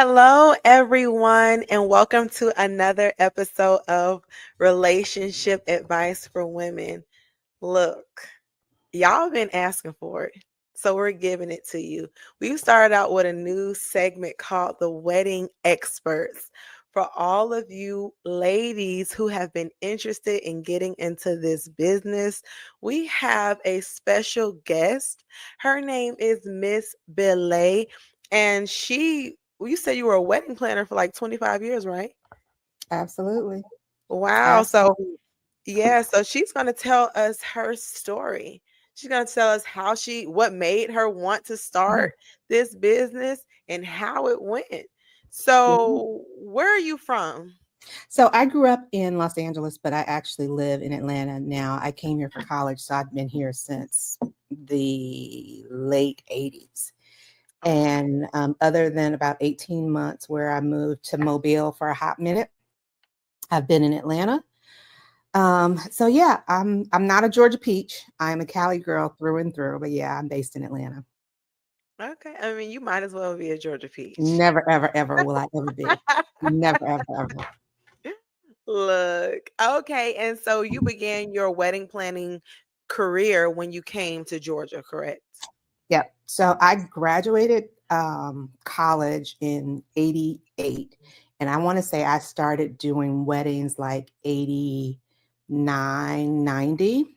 Hello, everyone, and welcome to another episode of Relationship Advice for Women. Look, y'all been asking for it, so we're giving it to you. We started out with a new segment called The Wedding Experts. For all of you ladies who have been interested in getting into this business, we have a special guest. Her name is Miss Bille, and you said you were a wedding planner for like 25 years, right? Absolutely. Wow. So Absolutely. yeah, so she's going to tell us her story. She's going to tell us what made her want to Mhm. start this business and how it went. Mhm. So, where are you from? So I grew up in Los Angeles, but I actually live in Atlanta now. I came here for college, so I've been here since the late 80s. Okay. And other than about 18 months where I moved to Mobile for a hot minute, I've been in Atlanta. So yeah, I'm not a Georgia peach. I'm a Cali girl through and through, but yeah, I'm based in Atlanta. Okay. I mean, you might as well be a Georgia peach. Never, ever, ever will I ever be. Never, ever, ever. Look. Okay. And so you began your wedding planning career when you came to Georgia, correct? Yep. So I graduated college in 88. And I want to say I started doing weddings like 89, 90.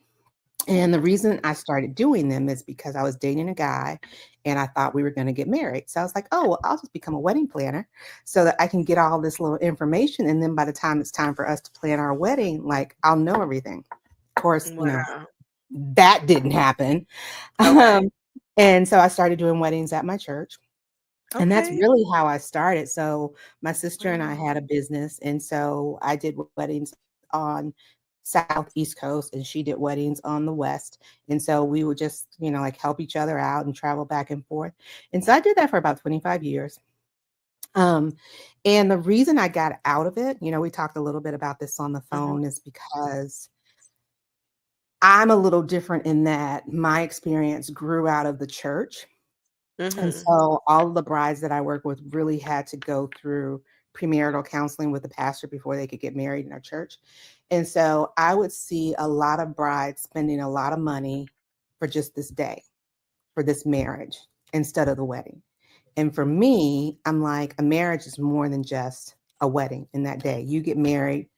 And the reason I started doing them is because I was dating a guy and I thought we were going to get married. So I was like, oh, well, I'll just become a wedding planner so that I can get all this little information. And then by the time it's time for us to plan our wedding, like I'll know everything. Of course, Wow. that didn't happen. Okay. Um, and so I started doing weddings at my church. And that's Okay. really how I started. So my sister and I Wow. had a business. And so I did weddings on South, East Coast, and she did weddings on the West. And so we would just, like help each other out and travel back and forth. And so I did that for about 25 years. Um, and the reason I got out of it, we talked a little bit about this on the Mhm. phone, is because I'm a little different in that my experience grew out of the church. And Mhm. so all of the brides that I work with really had to go through premarital counseling with the pastor before they could get married in our church. And so I would see a lot of brides spending a lot of money for just this day, for this marriage, instead of the wedding. And for me, I'm like, a marriage is more than just a wedding in that day. You get married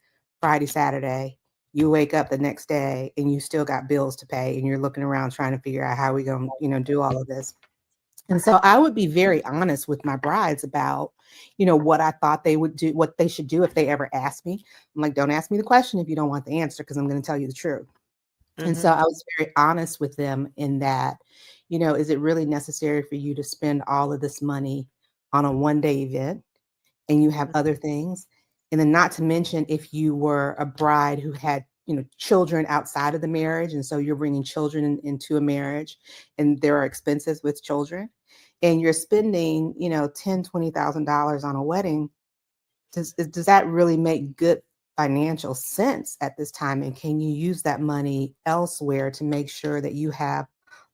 Friday, Saturday, you wake up the next day and you still got bills to pay and you're looking around trying to figure out how we going to, do all of this. And so I would be very honest with my brides about, what I thought they would do, what they should do if they ever asked me. I'm like, don't ask me the question if you don't want the answer, because I'm going to tell you the truth. And so Mhm. I was very honest with them in that, is it really necessary for you to spend all of this money on a 1-day event and you have other things? And then not to mention if you were a bride who had, children outside of the marriage. And so you're bringing children into a marriage and there are expenses with children and you're spending, $10,000, $20,000 on a wedding. Does that really make good financial sense at this time? And can you use that money elsewhere to make sure that you have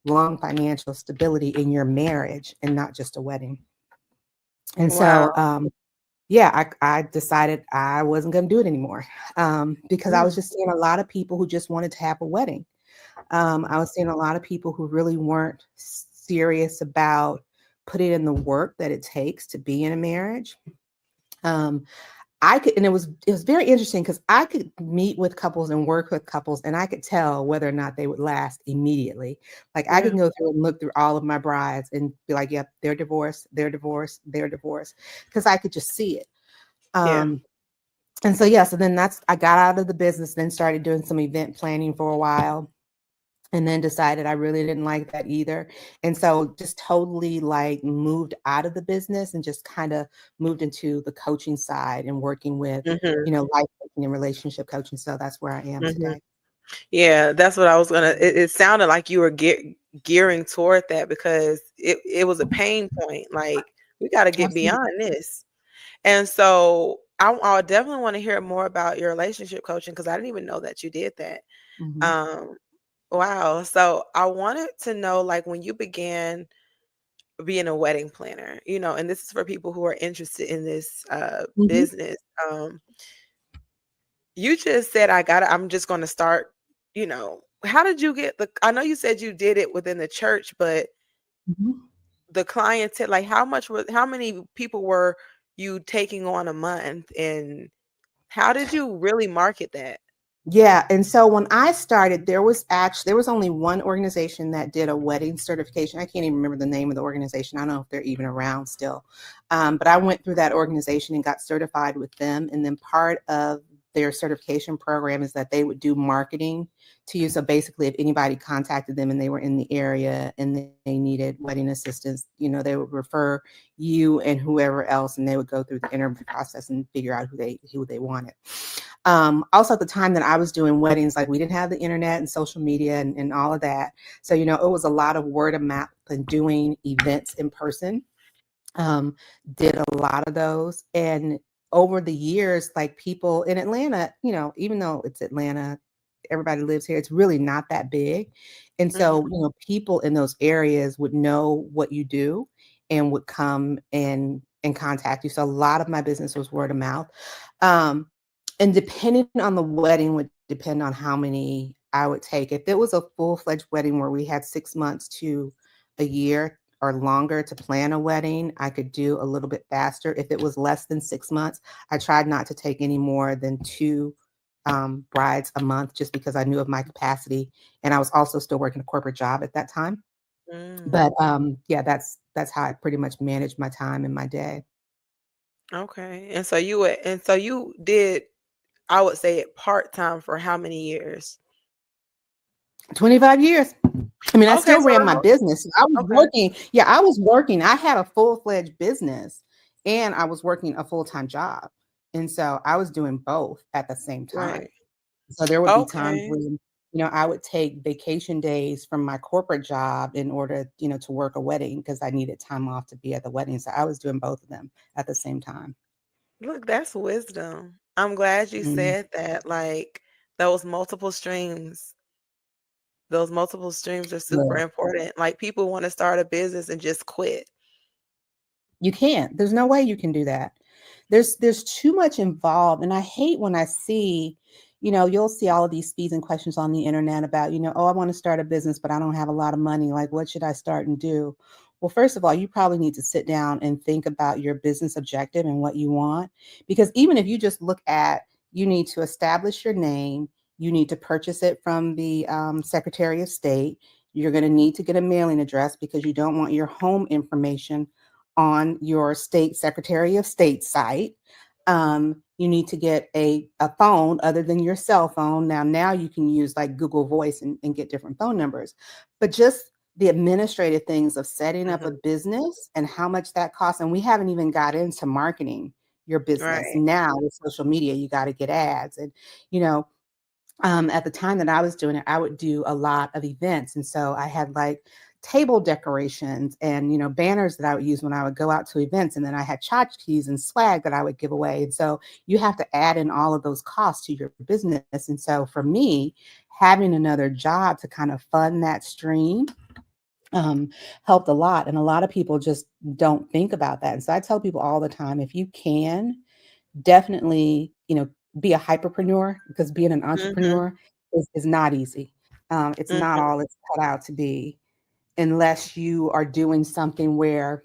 long financial stability in your marriage and not just a wedding? And so, Wow. yeah, I decided I wasn't going to do it anymore, because I was Mm. just seeing a lot of people who just wanted to have a wedding. I was seeing a lot of people who really weren't serious about putting in the work that it takes to be in a marriage. Um, I could, and it was very interesting because I could meet with couples and work with couples, and I could tell whether or not they would last immediately. Like I Yeah. can go through and look through all of my brides and be like, "Yep, they're divorced, they're divorced, they're divorced," because I could just see it. Yeah. Um, and so yeah, so then I got out of the business, then started doing some event planning for a while, and then decided I really didn't like that either. And so just totally like moved out of the business and just kind of moved into the coaching side and working with, Mhm. life coaching and relationship coaching. So that's where I am Mhm. today. Yeah, that's what I was gonna. It sounded like you were gearing toward that because it was a pain point. Like we got to get Absolutely. beyond this. And so I definitely want to hear more about your relationship coaching because I didn't even know that you did that. Mhm. Um, wow. So I wanted to know, like, when you began being a wedding planner, and this is for people who are interested in this Mhm. business. You just said I'm just going to start, how did you get I know you said you did it within the church, but Mhm. the clientele, like how many people were you taking on a month, and how did you really market that? Yeah, and so when I started, there was only one organization that did a wedding certification. I can't even remember the name of the organization. I don't know if they're even around still. But I went through that organization and got certified with them. And then part of their certification program is that they would do marketing to you. So basically, if anybody contacted them and they were in the area and they needed wedding assistance, they would refer you and whoever else, and they would go through the interview process and figure out who they wanted. Also, at the time that I was doing weddings, like we didn't have the internet and social media and all of that. So, it was a lot of word of mouth and doing events in person. Um, did a lot of those. And over the years, like people in Atlanta, even though it's Atlanta, everybody lives here, it's really not that big. And so, Mhm. people in those areas would know what you do and would come and contact you. So a lot of my business was word of mouth. Um, and depending on the wedding would depend on how many I would take. If it was a full-fledged wedding where we had 6 months to a year or longer to plan a wedding, I could do a little bit faster. If it was less than 6 months, I tried not to take any more than two brides a month, just because I knew of my capacity. And I was also still working a corporate job at that time. Mm. But yeah, that's how I pretty much managed my time and my day. Okay. And so you did, I would say, it part-time for how many years? 25 years. I mean, I Okay, still so ran the my whole business. I was okay. working. Yeah, I was working. I had a full-fledged business and I was working a full-time job. And so I was doing both at the same time. Right. So there would be times Okay. when, I would take vacation days from my corporate job in order, to work a wedding because I needed time off to be at the wedding. So I was doing both of them at the same time. Look, that's wisdom. I'm glad you Mhm. said that. Like those multiple streams, those multiple streams are super Yeah. important. Like people want to start a business and just quit. You can't. There's no way you can do that. There's too much involved. And I hate when I see, you'll see all of these fees and questions on the internet about, oh, I want to start a business, but I don't have a lot of money. Like, what should I start and do? Well, first of all, you probably need to sit down and think about your business objective and what you want. Because even if you just look at, you need to establish your name, you need to purchase it from the Secretary of State. You're going to need to get a mailing address because you don't want your home information on your state Secretary of State site. You need to get a phone other than your cell phone. Now you can use like Google Voice and get different phone numbers. But just the administrative things of setting up a Mhm. business and how much that costs. And we haven't even got into marketing your business. Right. Now with social media, you got to get ads. And, you know, at the time that I was doing it, I would do a lot of events. And so I had like table decorations and, banners that I would use when I would go out to events. And then I had tchotchkes and swag that I would give away. And so you have to add in all of those costs to your business. And so for me, having another job to kind of fund that stream um, helped a lot. And a lot of people just don't think about that. And so I tell people all the time, if you can, definitely, be a hyperpreneur because being an Mhm. entrepreneur is not easy. It's not Mhm. all it's cut out to be unless you are doing something where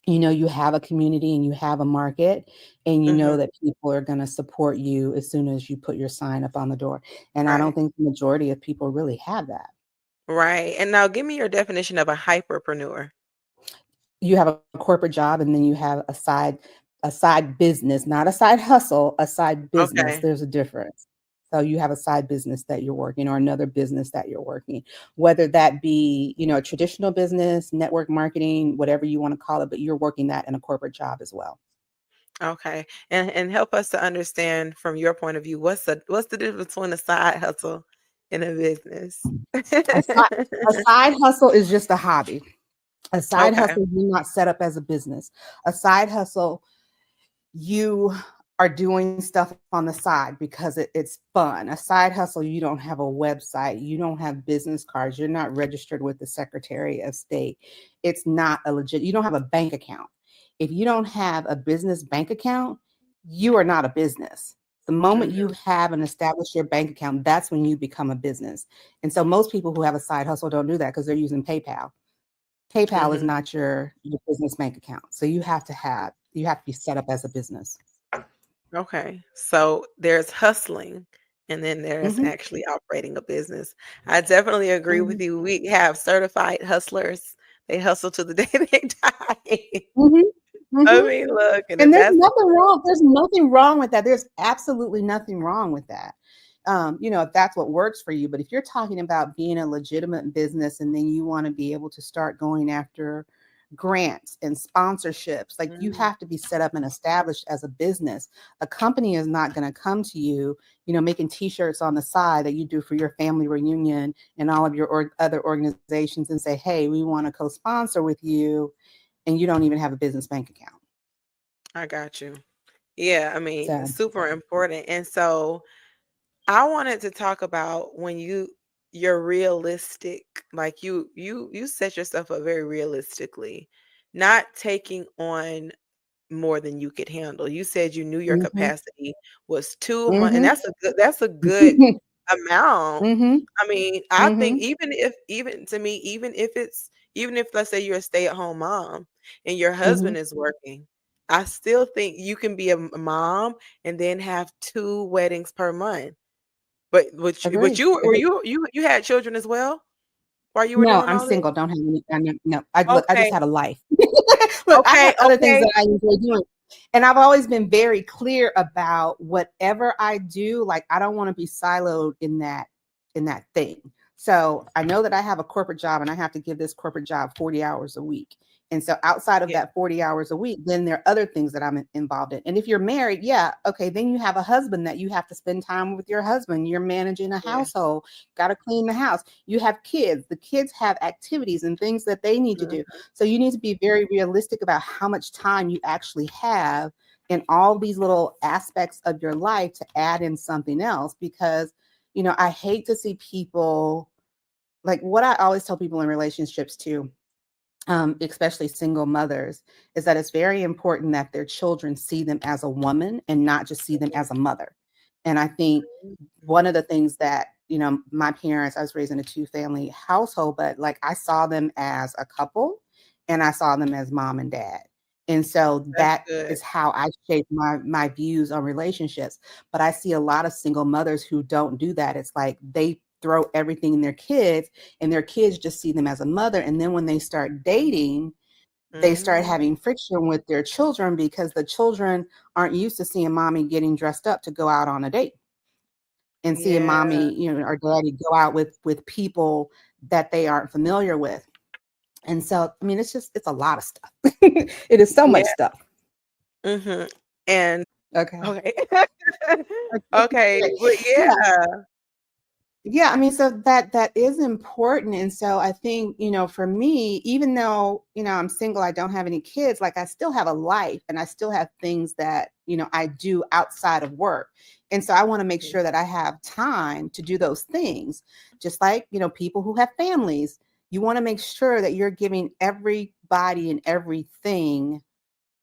you have a community and you have a market and you know Mhm. that people are going to support you as soon as you put your sign up on the door. And I don't Right. think the majority of people really have that. Right. And now give me your definition of a hyperpreneur. You have a corporate job and then you have a side business, not a side hustle, a side business. Okay. There's a difference. So you have a side business that you're working or another business that you're working, whether that be, a traditional business, network marketing, whatever you want to call it, but you're working that in a corporate job as well. Okay. And help us to understand from your point of view, what's the difference between a side hustle and a business? A side hustle is just a hobby. A side Okay. hustle, you're not set up as a business. A side hustle, you are doing stuff on the side because it's fun. A side hustle, you don't have a website, you don't have business cards, you're not registered with the Secretary of State. It's not a legit, you don't have a bank account. If you don't have a business bank account, you are not a business. The moment you Mhm. have and establish your bank account, that's when you become a business. And so most people who have a side hustle don't do that because they're using PayPal. PayPal is Mhm. not your business bank account. So you have to be set up as a business. Okay. So there's hustling and then there's Mhm, actually operating a business. I definitely agree with mhm, you. We have certified hustlers. They hustle to the day they die. mhm, I mhm. mean, look, and And if that's there's nothing wrong with that. There's absolutely nothing wrong with that. If that's what works for you. But if you're talking about being a legitimate business and then you want to be able to start going after grants and sponsorships, like you mm, have to be set up and established as a business. A company is not going to come to you, making t-shirts on the side that you do for your family reunion and all of your other organizations and say, hey, we want to co-sponsor with you, and you don't even have a business bank account. I got you. Yeah, I mean, So. super important. And so I wanted to talk about when you're realistic, like you set yourself up very realistically, not taking on more than you could handle. You said you knew your Mhm, capacity was 2 months, and mhm. that's a good amount. Mhm, I mean, I think mhm, even to me, even if let's say you're a stay-at-home mom and your mhm. husband is working, I still think you can be a mom and then have 2 weddings per month. But Agree, you were agree. you had children as well while you were No, doing I'm all this? single, don't have any no. I just Okay, had a life. Look, I okay, had other things okay. that I enjoy doing, and I've always been very clear about whatever I do, like, I don't wanna be siloed in that thing. So, I know that I have a corporate job, and I have to give this corporate job 40 hours a week, and so outside of Yeah, that 40 hours a week, then there are other things that I'm involved in, and if you're married, yeah, okay, then you have a husband that you have to spend time with your husband, you're managing a yeah. household, gotta clean the house. You have kids, the kids have activities and things that they need to do. Mhm. So you need to be very realistic about how much time you actually have in all these little aspects of your life to add in something else, because I hate to see people, like, what I always tell people in relationships too, especially single mothers, is that it's very important that their children see them as a woman and not just see them as a mother. And I think one of the things that, my parents, I was raised in a two-family household, but like I saw them as a couple and I saw them as mom and dad. And so That's that good. is how I shape my views on relationships. But I see a lot of single mothers who don't do that. It's like they throw everything in their kids and their kids just see them as a mother. And then when they start dating, they start Mm, having friction with their children because the children aren't used to seeing mommy getting dressed up to go out on a date and seeing yeah, mommy, or daddy go out with people that they aren't familiar with. And so, I mean, it's a lot of stuff. It is so much yeah, stuff. mhm, and Okay. okay. Okay, but Yeah. yeah. Yeah, I mean, so that is important. And so I think, for me, even though, I'm single, I don't have any kids, like I still have a life and I still have things that, I do outside of work. And so I want to make Mhm, sure that I have time to do those things. Just like, people who have families, you want to make sure that you're giving everybody and everything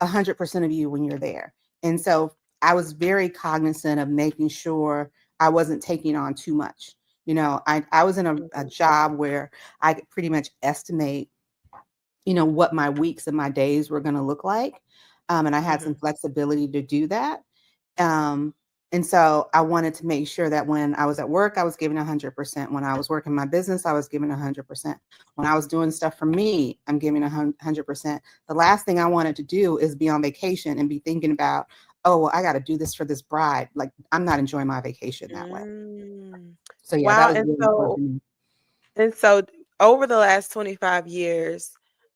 100% of you when you're there. And so I was very cognizant of making sure I wasn't taking on too much. I was in a mhm, job where I could pretty much estimate, what my weeks and my days were going to look like. And I had mhm, some flexibility to do that. Um, and so I wanted to make sure that when I was at work, I was giving 100%. When I was working my business, I was giving 100%. When I was doing stuff for me, I'm giving 100%. The last thing I wanted to do is be on vacation and be thinking about, oh, well, I got to do this for this bride. Like, I'm not enjoying my vacation that way. mm. So yeah, that Wow, was really important to me. and so over the last 25 years,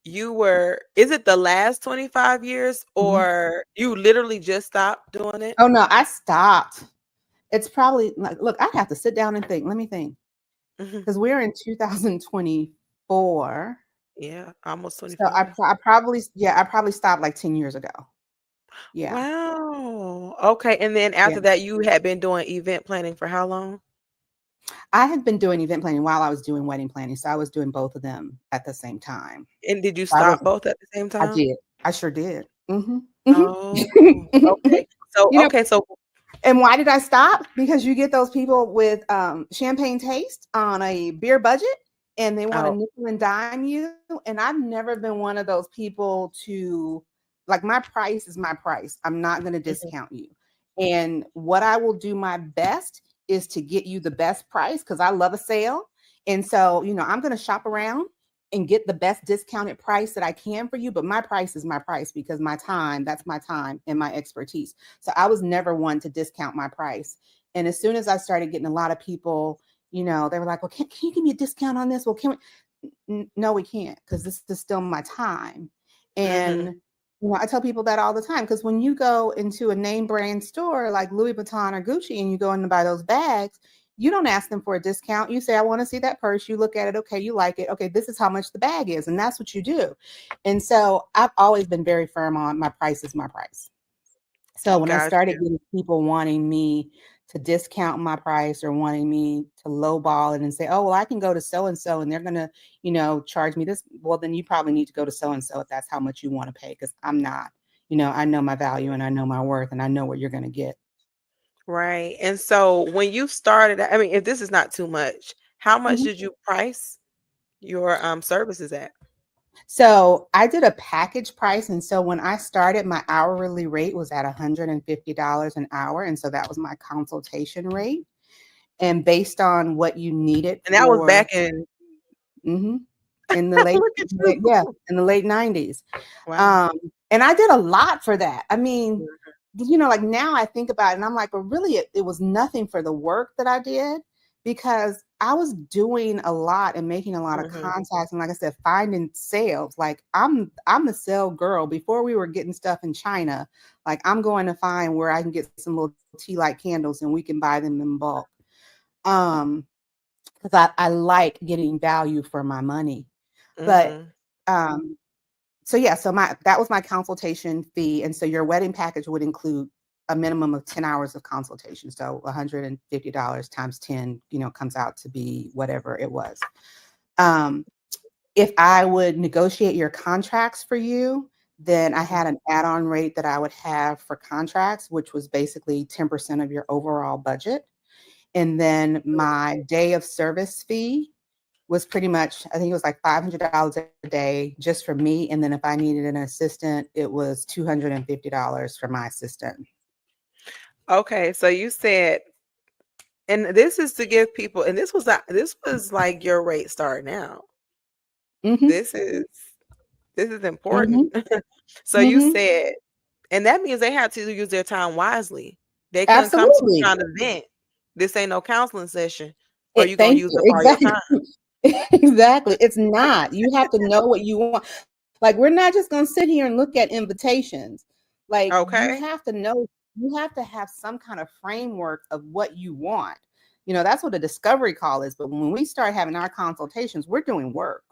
is it the last 25 years Mhm. or you literally just stopped doing it? Oh no, I stopped. It's probably like, look, I have to sit down and think. Let me think. Mhm. Because we're in 2024. Yeah, almost So I, 25. I probably, yeah, I probably stopped like 10 years ago. Yeah. Wow. Okay. And then Yeah. after that, you had been doing event planning for how long? I had been doing event planning while I was doing wedding planning, so I was doing both of them at the same time. And did you So I stop was both at the same I time? did. I sure did. Mhm. Oh, Mhm. okay. So, You know, okay. So, and why did I stop? Because you get those people with champagne taste on a beer budget and they want to oh, nickel and dime you. And I've never been one of those people to like my price is my price. I'm not going to mhm, discount you. And what I will do my best is to get you the best price because I love a sale. And so, I'm going to shop around and get the best discounted price that I can for you. But my price is my price because that's my time and my expertise. So I was never one to discount my price. And as soon as I started getting a lot of people, they were like, well, can you give me a discount on this? Well, can we? No, we can't because this is still my time. mhm, And, I tell people that all the time because when you go into a name brand store like Louis Vuitton or Gucci and you go in to buy those bags, you don't ask them for a discount. You say, I want to see that purse. You look at it. Okay, you like it. Okay, this is how much the bag is. And that's what you do. And so I've always been very firm on my price is my price. So when I got started you. getting people wanting me to discount my price or wanting me to lowball it and say, oh, well, I can go to so and so and they're going to, charge me this. Well, then you probably need to go to so and so if that's how much you want to pay because I'm not. I know my value and I know my worth and I know what you're going to get. Right. And so, when you started, I mean, if this is not too much, how much Mhm. did you price your services at? So I did a package price. And so when I started, my hourly rate was at $150 an hour. And so that was my consultation rate. And based on what you needed And that was for back in. mhm, in the late Look at you. yeah, in the late 90s. Wow. Um, and I did a lot for that. I mean, Mhm, like now I think about it and I'm like, well, really it was nothing for the work that I did because I was doing a lot and making a lot of mhm. contacts and like I said, finding sales. Like I'm the sale girl. Before we were getting stuff in China, like I'm going to find where I can get some little tea light candles and we can buy them in bulk. Um, because I like getting value for my money. But Mhm. um, so yeah, so my that was my consultation fee, and so your wedding package would include a minimum of 10 hours of consultation. So $150 times 10, comes out to be whatever it was. Um, if I would negotiate your contracts for you, then I had an add-on rate that I would have for contracts, which was basically 10% of your overall budget. And then my day of service fee was pretty much, I think it was like $500 a day just for me. And then if I needed an assistant, it was $250 for my assistant. Okay, so you said, and this is to give people, and this was like your rate starting out. Mm-hmm. This is this is important. Mm-hmm. So you Mm-hmm. said, and that means they had to use their time wisely. They couldn't come to you Absolutely. trying to vent. This ain't no counseling session, or you gonna Thank use you. up all your Exactly. time. Exactly. It's not. You have to know what you want. Like, we're not just going to sit here and look at invitations. Like, Okay. you have to have some kind of framework of what you want. That's what a discovery call is. But when we start having our consultations, we're doing work.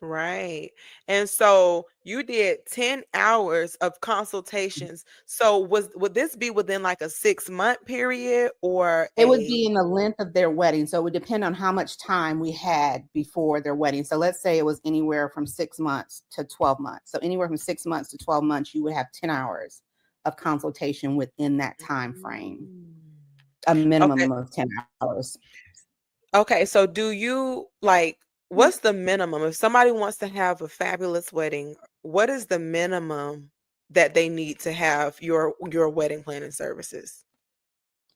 Right. And so you did 10 hours of consultations. So would this be within like a 6-month period or It would be in the length of their wedding. So it would depend on how much time we had before their wedding. So let's say it was anywhere from 6 months to 12 months. So anywhere from 6 months to 12 months, you would have 10 hours of consultation within that time frame, Mm. a Okay. minimum of 10 hours. Okay. So do you like what's the minimum? If somebody wants to have a fabulous wedding, what is the minimum that they need to have your wedding planning services?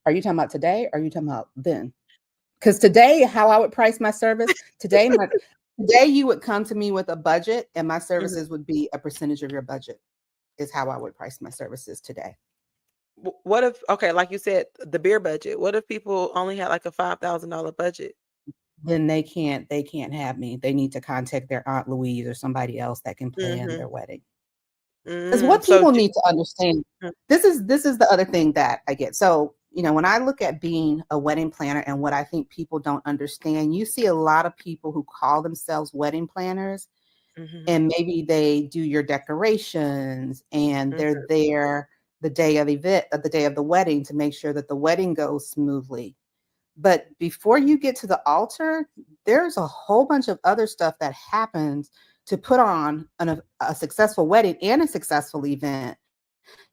Are you talking about today? Or are you talking about then? Because today, how I would price my service, today you would come to me with a budget and my Mhm. services would be a percentage of your budget is how I would price my services today. What if, okay, like you said, the beer budget. What if people only had like a $5,000 budget? Then they can't have me. They need to contact their Aunt Louise or somebody else that can plan Mhm. their wedding. Because Mm, what so people do need to understand, mm, this is the other thing that I get. So, when I look at being a wedding planner and what I think people don't understand, you see a lot of people who call themselves wedding planners mhm, and maybe they do your decorations and they're mhm, there. the day of the event, the day of the wedding, to make sure that the wedding goes smoothly. But before you get to the altar, there's a whole bunch of other stuff that happens to put on a successful wedding and a successful event.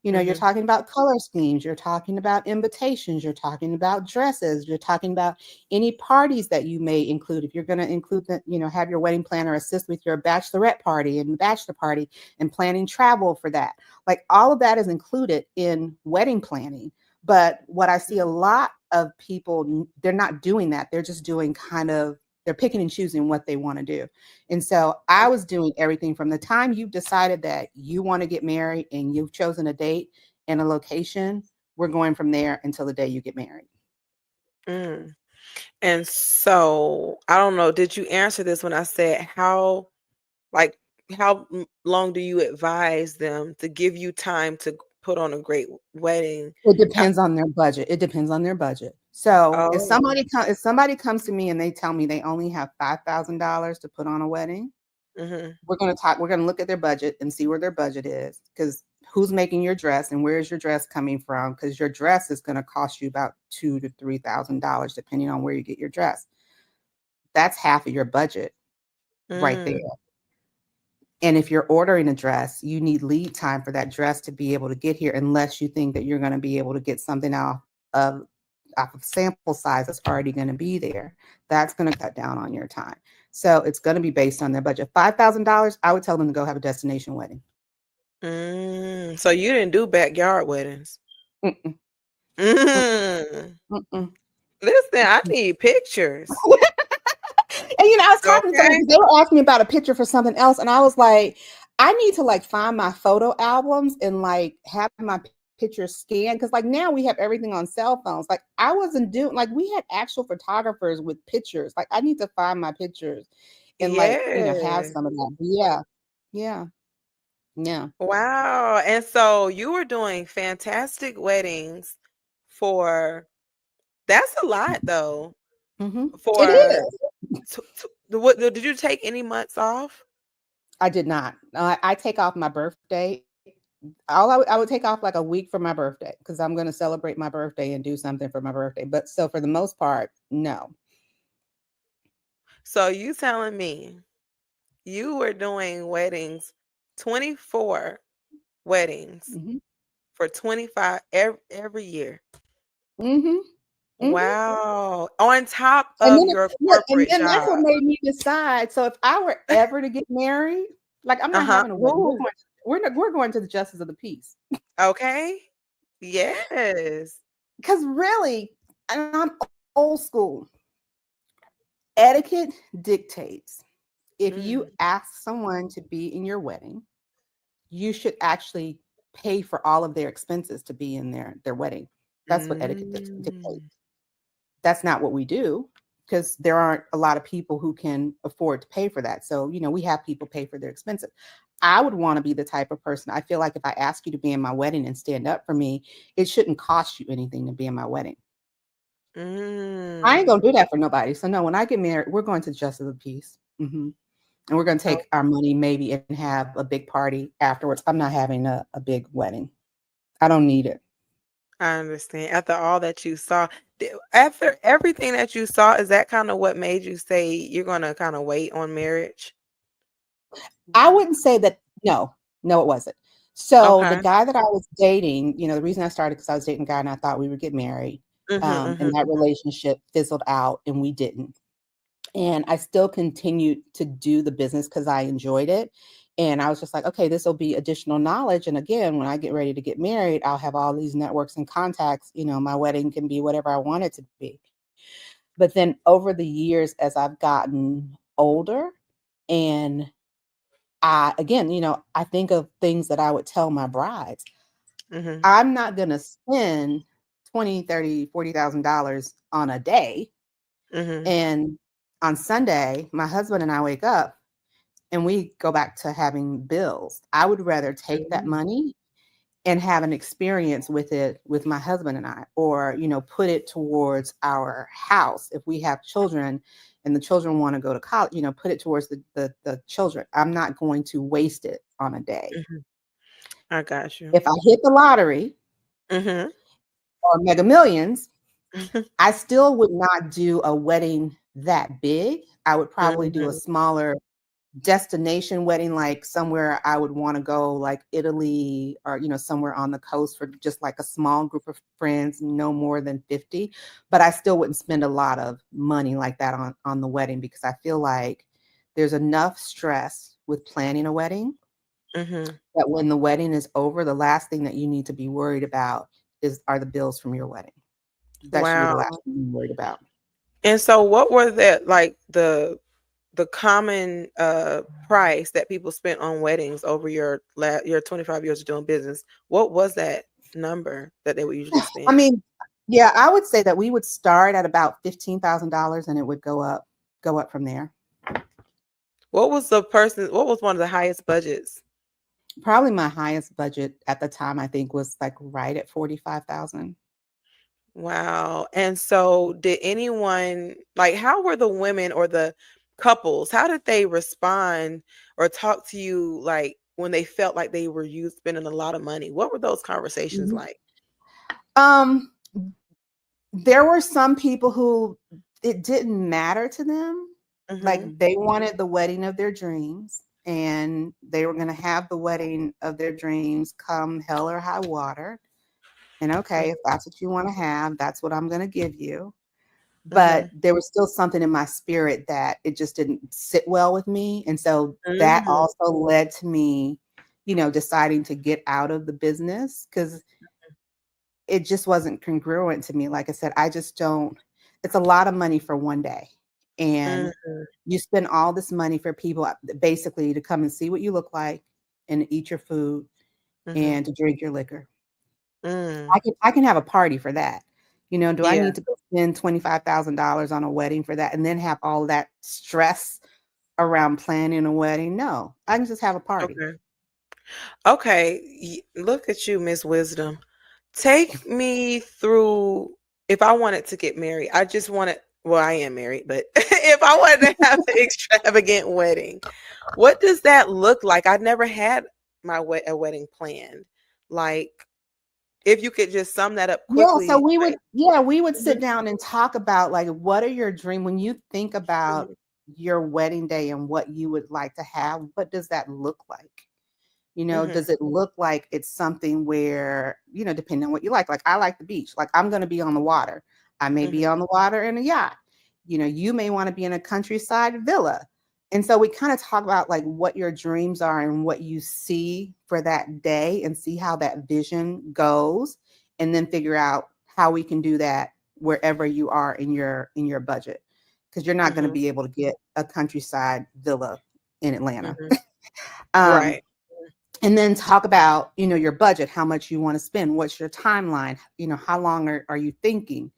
You're talking Mm-hmm. about color schemes, you're talking about invitations, you're talking about dresses, you're talking about any parties that you may include. If you're going to include have your wedding planner assist with your bachelorette party and bachelor party and planning travel for that. Like all of that is included in wedding planning. But what I see a lot of people, they're not doing that. They're just doing they're picking and choosing what they want to do. And so I was doing everything from the time you've decided that you want to get married and you've chosen a date and a location, we're going from there until the day you get married. Mm. And so, I don't know, did you answer this when I said like, long do you advise them to give you time to put on a great wedding? It Af depends on their budget. It depends on their budget. So Oh. if somebody comes to me and they tell me they only have $5,000 to put on a wedding, Mhm. we're going to look at their budget and see where their budget is, because who's making your dress and where is your dress coming from, because your dress is going to cost you about $2,000 to $3,000 depending on where you get your dress. That's half of your budget right there. Mm. And if you're ordering a dress, you need lead time for that dress to be able to get here, unless you think that you're going to be able to get something of off of sample size that's already going to be there. That's going to cut down on your time. So it's going to be based on their budget. $5,000, I would tell them to go have a destination wedding. Mm. So you didn't do backyard weddings? Mm-mm, Mm. mm-mm. Listen, I need pictures. And I was talking to someone Okay. because they were asking me about a picture for something else, and I was like, I need to like find my photo albums and like have my pictures scanned, because like now we have everything on cell phones. Like I wasn't doing, like we had actual photographers with pictures. Like I need to find my pictures and like have Yeah. some of that. Yeah, yeah, yeah. Wow. And so you were doing fantastic weddings for that's a lot though. It For is. what did you take any months off? I did not. I take off my birthday. I would take off like a week for my birthday, because I'm going to celebrate my birthday and do something for my birthday. But so for the most part, no. So you telling me you were doing weddings, 24 weddings Hmm. for 25 every year. Hmm. Hmm. Wow. On top And of then your look, and corporate then that's job. what made me decide. So if I were ever to get married, like I'm not Uh-huh. having a wedding. Ooh. We're going to the justice of the peace. Okay. Yes. Because really, and I'm old school. Etiquette dictates, if you Mm. ask someone to be in your wedding, you should actually pay for all of their expenses to be in their wedding. That's what etiquette dictates. Mm. That's not what we do, because there aren't a lot of people who can afford to pay for that. So, we have people pay for their expenses. I would want to be the type of person. I feel like if I ask you to be in my wedding and stand up for me, it shouldn't cost you anything to be in my wedding. I ain't Mm. gonna do that for nobody. So no, when I get married, we're going to justice of the peace. And we're going to Oh, take our money maybe and have a big party afterwards. I'm not having a big wedding. I don't need it. I understand. After all that you saw, after everything that you saw, is that kind of what made you say you're gonna kind of wait on marriage? I wouldn't say that. No, no, it wasn't. So the Okay. guy that I was dating, the reason I started, because I was dating a guy and I thought we would get married. Mhm, And mhm, that mhm. relationship fizzled out and we didn't. And I still continued to do the business because I enjoyed it. And I was just like, okay, this will be additional knowledge. And again, when I get ready to get married, I'll have all these networks and contacts. My wedding can be whatever I want it to be. But then over the years, as I've gotten older, and again, I think of things that I would tell my brides. Mhm, I'm not going to spend 20, 30, $40,000 on a day. mhm, And on Sunday, my husband and I wake up and we go back to having bills. I would rather take that mhm, money and have an experience with it with my husband and I, or, put it towards our house. If we have children and the children want to go to college, put it towards the children. I'm not going to waste it on a day. mhm. I got you. If I hit the lottery Mhm. or Mega Millions, I still would not do a wedding that big. I would probably do a Mhm. smaller destination wedding, like somewhere I would want to go, like Italy or, somewhere on the coast for just like a small group of friends, no more than 50. But I still wouldn't spend a lot of money like that on the wedding, because I feel like there's enough stress with planning a wedding Mhm. that when the wedding is over, the last thing that you need to be worried about are the bills from your wedding. That should be the last Wow. thing you're worried about. And so what were that like the common price that people spent on weddings over your 25 years of doing business? What was that number that they would usually I spend? mean, yeah, I would say that we would start at about $15,000 and it would go up from there. What was one of the highest budgets? Probably my highest budget at the time, I think, was like right at 45,000. Wow. And so did anyone like how were the women or the couples, how did they respond or talk to you like when they felt like they were you spending a lot of money? What were those conversations Mhm. like? Um, there were some people who it didn't matter to them. Like Mhm. they wanted the wedding of their dreams and they were going to have the wedding of their dreams come hell or high water. And okay, if that's what you want to have, that's what I'm going to give you. But Mhm. there was still something in my spirit that it just didn't sit well with me. And so that Mhm. also led to me, deciding to get out of the business, because it just wasn't congruent to me. Like I said, I just don't, it's a lot of money for one day. And Mhm. you spend all this money for people basically to come and see what you look like and eat your food Mhm. and to drink your liquor. Mm. I can have a party for that. Do I Yeah. need to go spend $25,000 on a wedding for that and then have all that stress around planning a wedding? No, I can just have a party. Okay. Okay. Look at you, Miss Wisdom. Take me through if I wanted to get married. I just wanted, well, I am married, but if I wanted to have an extravagant wedding, what does that look like? I never had a wedding planned. Like, if you could just sum that up Yeah, so quickly, like, we would mhm, sit down and talk about, like, what are your dream when you think about mhm, your wedding day and what you would like to have, what does that look like? mhm, Does it look like it's something where, depending on what you like I like the beach. Like I'm going to be on the water. I may be mhm, on the water in a yacht. You may want to be in a countryside villa. And so we kind of talk about like what your dreams are and what you see for that day and see how that vision goes, and then figure out how we can do that wherever you are in your budget, because you're not going to mhm, be able to get a countryside villa in Atlanta. mhm. um, Right. and then talk about your budget, how much you want to spend, what's your timeline, how long are you thinking.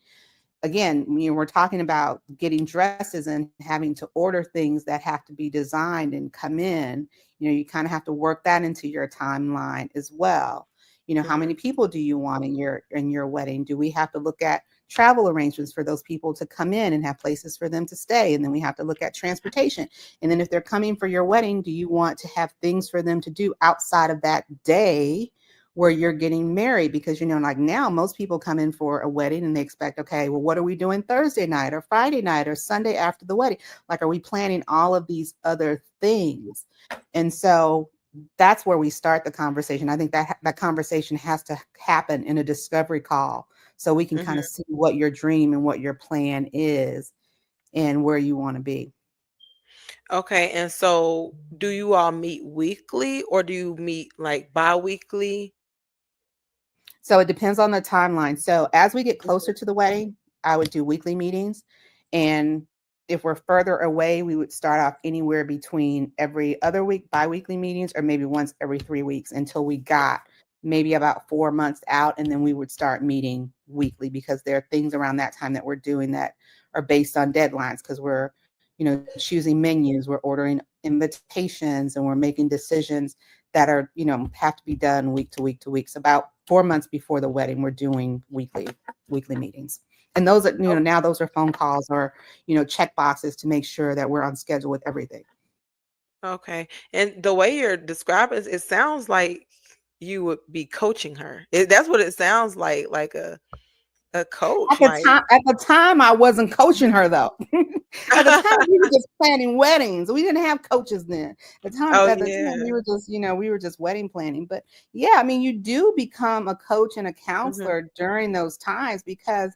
Again, we're talking about getting dresses and having to order things that have to be designed and come in. You kind of have to work that into your timeline as well. How Mhm, many people do you want in your wedding? Do we have to look at travel arrangements for those people to come in and have places for them to stay? And then we have to look at transportation. And then if they're coming for your wedding, do you want to have things for them to do outside of that day where you're getting married? Because like now most people come in for a wedding and they expect, okay, well, what are we doing Thursday night or Friday night or Sunday after the wedding? Like, are we planning all of these other things? And so that's where we start the conversation. I think that conversation has to happen in a discovery call, so we can kind of mhm. see what your dream and what your plan is and where you want to be. Okay, and so do you all meet weekly or do you meet like bi-weekly? So it depends on the timeline. So as we get Mhm, closer to the wedding, I would do weekly meetings. And if we're further away, we would start off anywhere between every other week, bi-weekly meetings, or maybe once every 3 weeks until we got maybe about 4 months out. And then we would start meeting weekly, because there are things around that time that we're doing that are based on deadlines, because we're, choosing menus, we're ordering invitations, and we're making decisions that are, have to be done week to week to week. So about 4 months before the wedding, we're doing weekly meetings. And those are, now those are phone calls or, check boxes to make sure that we're on schedule with everything. okay. And the way you're describing it, it sounds like you would be coaching her. That's what it sounds like a coach At the might. time, I wasn't coaching her though. At the time, we were just planning weddings. We didn't have coaches then. Oh At the time, we yeah. were just, we were just wedding planning. But yeah, I mean, you do become a coach and a Mhm. counselor during those times because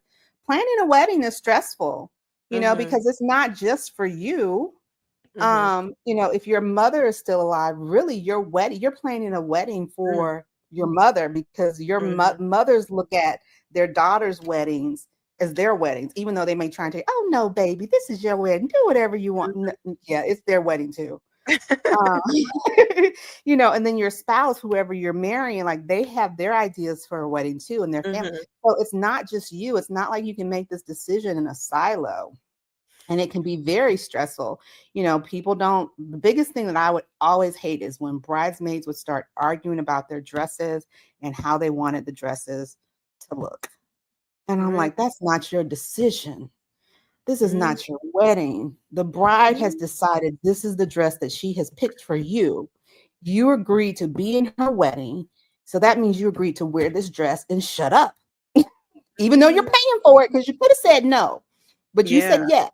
planning a wedding is stressful. Mhm. Because it's not just for you. Mhm. If your mother is still alive, really you're planning a wedding Mhm. for your mother because your Mhm. mothers look at their daughters' weddings as their weddings, even though they may try and say, oh no, baby, this is your wedding. Do whatever you want. Yeah, it's their wedding too. Um, and then your spouse, whoever you're marrying, like they have their ideas for a wedding too and their family. Mhm. So it's not just you. It's not like you can make this decision in a silo, and it can be very stressful. People don't, the biggest thing that I would always hate is when bridesmaids would start arguing about their dresses and how they wanted the dresses to look. And I'm Mm. like, that's not your decision. This is Mm. not your wedding. The bride has Mm. decided this is the dress that she has picked for you. You agreed to be in her wedding. So that means you agreed to wear this dress and shut up, even though you're Mhm. paying for it, because you could have said no, but you Yeah. said yes.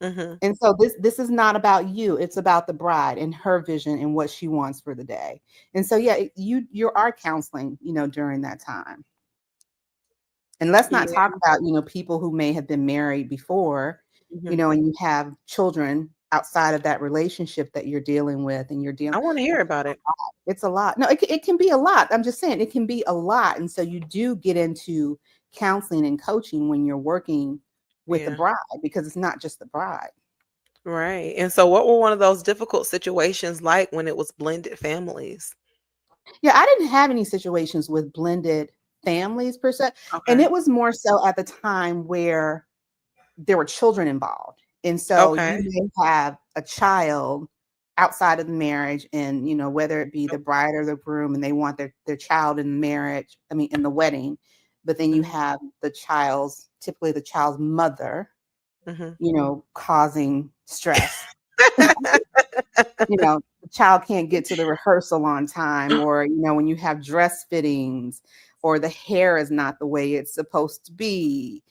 Mhm. And so this is not about you. It's about the bride and her vision and what she wants for the day. And so yeah, you are counseling, during that time. And let's not Yeah. talk about, people who may have been married before, Mhm. and you have children outside of that relationship that you're dealing with, and you're dealing. I want to hear about it. It's a lot. No, it can be a lot. I'm just saying it can be a lot. And so you do get into counseling and coaching when you're working with the Yeah. bride, because it's not just the bride. Right. And so what were one of those difficult situations like when it was blended families? Yeah, I didn't have any situations with blended families per se. And Okay. it was more so at the time where there were children involved. And so you Okay. may have a child outside of the marriage, and whether it be the bride or the groom, and they want their child in marriage, I mean in the wedding, but then you Mhm. have typically the child's mother, Mhm. causing stress. The child can't get to the rehearsal on time, or when you have dress fittings, or the hair is not the way it's supposed to be,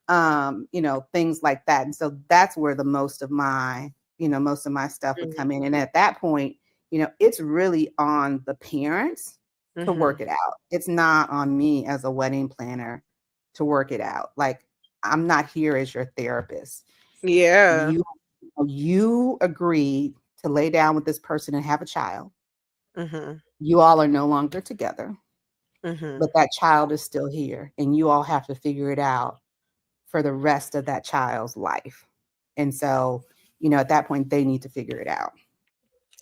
things like that. And so that's where the most of my stuff would Mhm. come in. And at that point, it's really on the parents to work Mhm. it out. It's not on me as a wedding planner to work it out. Like, I'm not here as your therapist. Yeah. You agreed to lay down with this person and have a child. Mhm. You all are no longer together, but Mhm. that child is still here, and you all have to figure it out for the rest of that child's life. And so, at that point, they need to figure it out.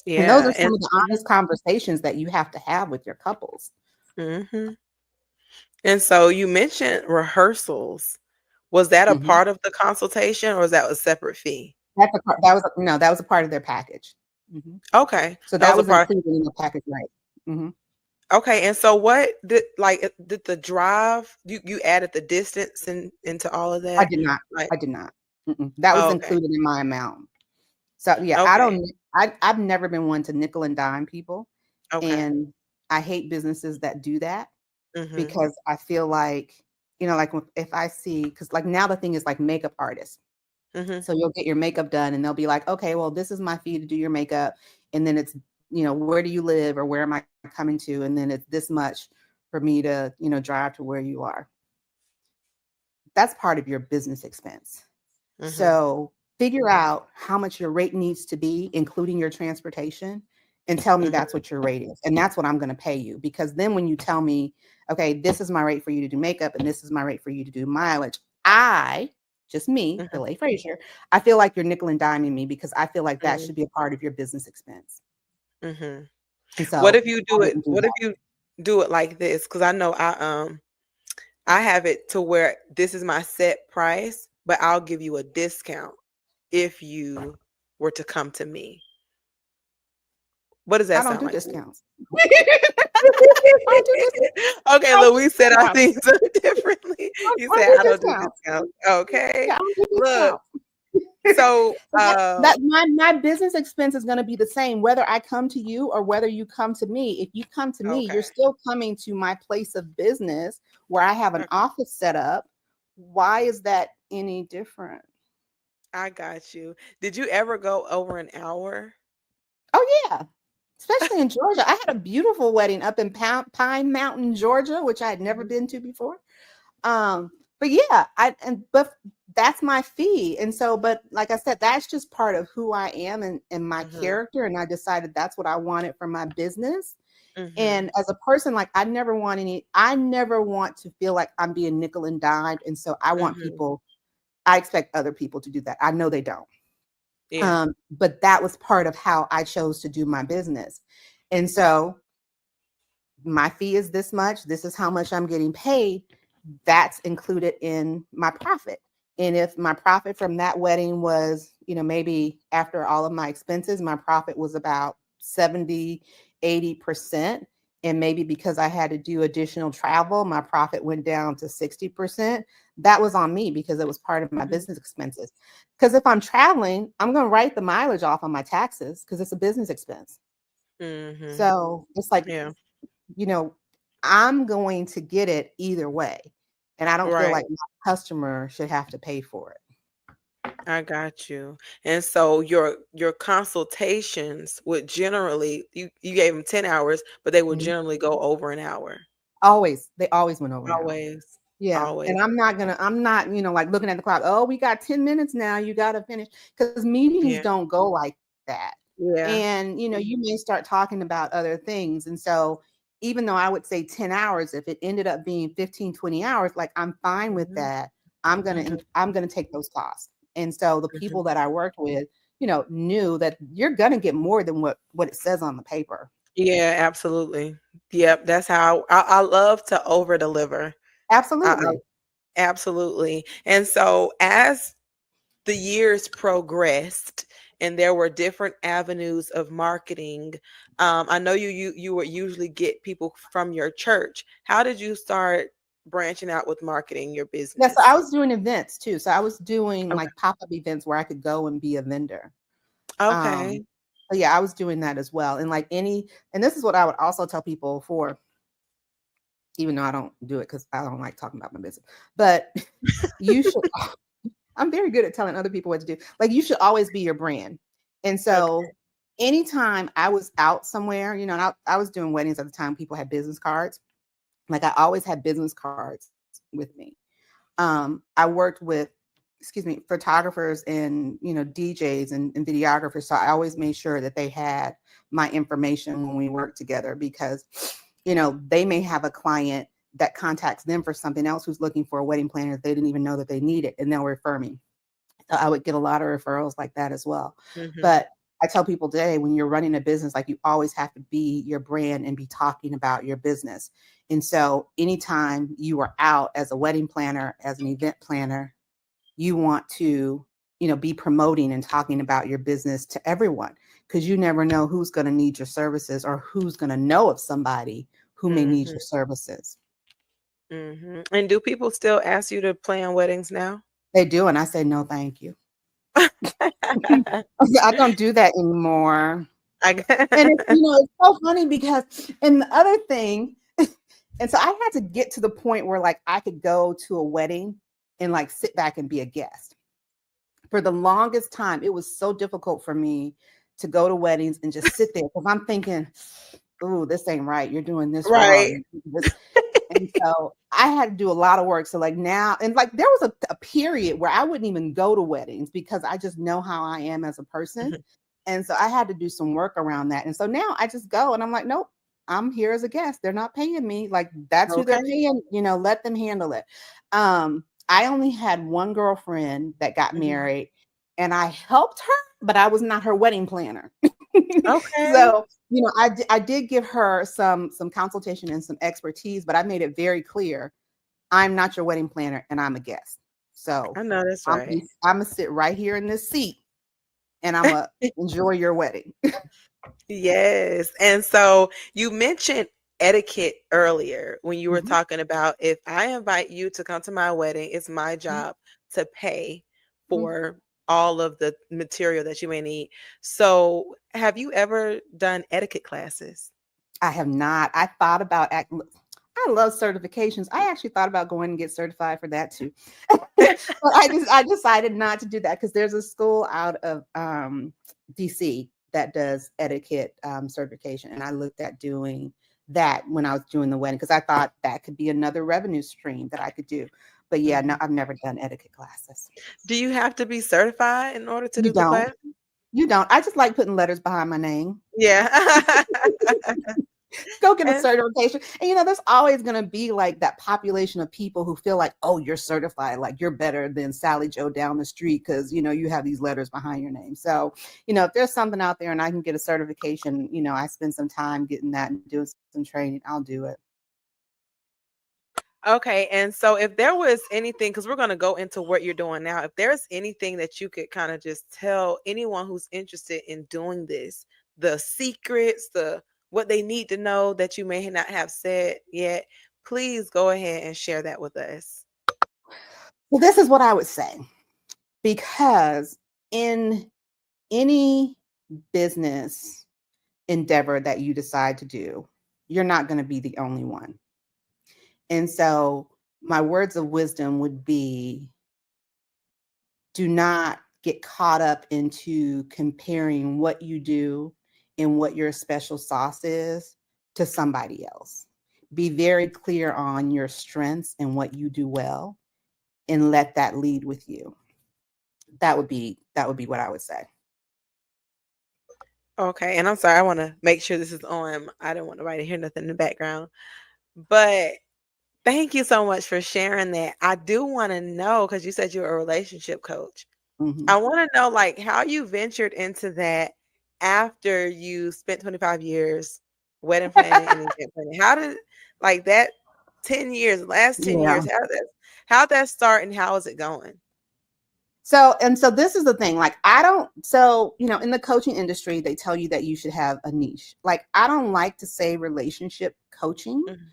And those Yeah. are some of the honest conversations that you have to have with your couples. Mhm. And so you mentioned rehearsals. Was that a Mhm. part of the consultation or was that a separate fee? That's a part. No, that was a part of their package. Mhm. Okay. So That that was a was part. included in the package, right? Mhm. Okay. And so what did the drive you added the distance into all of I that? did not. Like, I did not. Mm-mm. That was oh, okay. included in my amount. So yeah, I Okay. don't. I've never been one to nickel and dime people, Okay. and I hate businesses that do that, Mhm. because I feel like, like if I see, because like now the thing is like makeup artists. Mhm. So you'll get your makeup done and they'll be like, okay, well, this is my fee to do your makeup. And then it's, where do you live, or where am I coming to? And then it's this much for me to, drive to where you are. That's part of your business expense. Mhm. So figure out how much your rate needs to be, including your transportation, and tell me that's Mhm. what your rate is. And that's what I'm going to pay you. Because then when you tell me, okay, this is my rate for you to do makeup and this is my rate for you to do mileage, just me, Mhm. Bille Frazier, I feel like you're nickel and diming me, because I feel like that Mhm. should be a part of your business expense. Mhm. And What so if you I do it didn't do what if that. you do it like this? Because I know I have it to where this is my set price, but I'll give you a discount if you were to come to me. What does I that don't sound do like to you? discounts. I don't do discounts. Okay, I look, don't we do said our discounts. things up differently. I You don't said do I don't do discounts. discounts. Okay. Yeah, I don't do Look, discounts. So, So that my business expense is going to be the same whether I come to you or whether you come to me. If you come to me, you're okay. still coming to my place of business where I have an Okay. office set up. Why is that any different? I got you. Did you ever go over an hour? Oh yeah, especially in Georgia. I had a beautiful wedding up in Pine Mountain, Georgia, which I had never Mhm. been to before. But yeah, but that's my fee. And so, but like I said, that's just part of who I am and my Mhm. character. And I decided that's what I wanted for my business. Mhm. And as a person, like I never want to feel like I'm being nickel and dimed. And so Mhm. I expect other people to do that. I know they don't. Yeah. But that was part of how I chose to do my business. And so my fee is this much. This is how much I'm getting paid. That's included in my profit. And if my profit from that wedding was, maybe after all of my expenses, my profit was about 70, 80%. And maybe because I had to do additional travel, my profit went down to 60%. That was on me because it was part of my Mhm. business expenses. Because if I'm traveling, I'm going to write the mileage off on my taxes because it's a business expense. Mhm. So it's like, Yeah. you know, I'm going to get it either way. And I don't feel Right. like my customer should have to pay for it. I got you. And so your consultations would generally you gave them 10 hours, but they would Mhm. generally go over an hour. Always. They always went over an hour. Always. Yeah. Always. And I'm not, like looking at the clock. Oh, we got 10 minutes now. You got to finish. Because meetings Yeah. don't go like that. Yeah. And, you may start talking about other things. And so even though I would say 10 hours, if it ended up being 15, 20 hours, like I'm fine with Mhm. that. Mhm. I'm gonna take those costs. And so the Mhm. people that I worked with, knew that you're gonna get more than what it says on the paper. Yeah, absolutely. Yep, that's how I love to over deliver. I Absolutely. absolutely. And so as the years progressed and there were different avenues of marketing, I know you would usually get people from your church. How did you start branching out with marketing your Yeah, so I business? was doing events too. So I was doing Okay. like pop-up events where I could go and be a vendor. Um, Okay. so yeah, I was doing that as well. And this is what I would also tell people even though I don't do it because I don't like talking about my business, but you should, I'm very good at telling other people what to do. Like you should always be your brand. And Okay. so anytime I was out somewhere, and I was doing weddings at the time, people had business cards. Like I always had business cards with me. I worked with, excuse me, photographers and DJs and videographers. So I always made sure that they had my information when we worked together because they may have a client that contacts them for something else who's looking for a wedding planner that they didn't even know that they need it, and they'll refer me. So I would get a lot of referrals like that as well. Mhm. But I tell people today, when you're running a business, like you always have to be your brand and be talking about your business. And so anytime you are out as a wedding planner, as an event planner, you want to, be promoting and talking about your business to everyone because you never know who's going to need your services or who's going to know of somebody who may need Mhm. your services. Mhm. And do people still ask you to plan weddings now? They do. And I say, no, thank you. I don't do that anymore. I And it's, g it's so funny because, and the other thing, and so I had to get to the point where like I could go to a wedding and like sit back and be a guest. For the longest time, it was so difficult for me to go to weddings and just sit there because I'm thinking, ooh, this ain't right. You're doing this Right. wrong. And so I had to do a lot of work. So like now, and like there was a period where I wouldn't even go to weddings because I just know how I am as a person. Mhm. And so I had to do some work around that. And so now I just go and I'm like, nope, I'm here as a guest. They're not paying me. Like that's who they're Okay. paying, let them handle it. I only had one girlfriend that got Mhm. married and I helped her, but I was not her wedding planner. Okay. So, I did give her some consultation and some expertise, but I made it very clear I'm not your wedding planner and I'm a guest. So I know that's I'm right. I'm gonna sit right here in this seat and I'm gonna enjoy your wedding. Yes. And so you mentioned etiquette earlier when you were Mhm, talking about if I invite you to come to my wedding, it's my mhm, job to pay mhm, for. all of the material that you may need. So, have you ever done etiquette classes? I have not. I thought about I love certifications. I actually thought about going and get certified for that too. But I decided not to do that because there's a school out of DC that does etiquette certification. And I looked at doing that when I was doing the wedding because I thought that could be another revenue stream that I could do. But yeah, no, Mhm. I've never done etiquette classes. Do you have to be certified in order to You do the don't. class? You don't. I just like putting letters behind my name. Yeah. Go get a And certification. And there's always going to be like that population of people who feel like, oh, you're certified, like you're better than Sally Joe down the street because you have these letters behind your name. So, if there's something out there and I can get a certification, I spend some time getting that and doing some training, I'll do it. okay, and so if there was anything, because we're going to go into what you're doing now, if there's anything that you could kind of just tell anyone who's interested in doing this, the secrets, the what they need to know that you may not have said yet, please go ahead and share that with us. Well, this is what I would say because in any business endeavor that you decide to do, you're not going to be the only one. And so my words of wisdom would be do not get caught up into comparing what you do and what your special sauce is to somebody else. Be very clear on your strengths and what you do well and let that lead with you. That would be what I would say. Okay, and I'm sorry, I want to make sure this is on. I don't want nobody to hear nothing in the background. But thank you so much for sharing that. I do want to know because you said you're a relationship coach. I Mhm. want to know like how you ventured into that after you spent 25 years wedding planning and event planning. How did like that 10 years, last 10 Yeah. years, how that start and how is it going? So this is the thing, like I don't so in the coaching industry they tell you that you should have a niche. Like I don't like to say relationship coaching Mhm,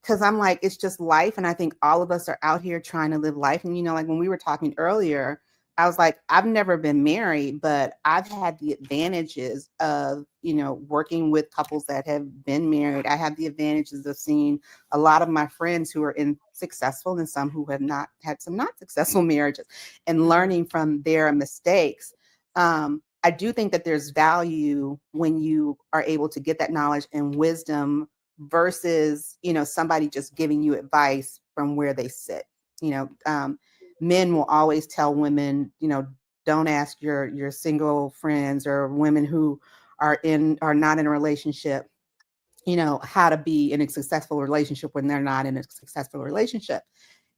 because I'm like, it's just life. And I think all of us are out here trying to live life. And, like when we were talking earlier, I was like, I've never been married, but I've had the advantages of, working with couples that have been married. I have the advantages of seeing a lot of my friends who are in successful and some who have not had some not successful marriages and mhm. learning from their mistakes. I do think that there's value when you are able to get that knowledge and wisdom versus somebody just giving you advice from where they sit. you know um, Men will always tell women, don't ask your single friends or women who are not in a relationship, how to be in a successful relationship when they're not in a successful relationship.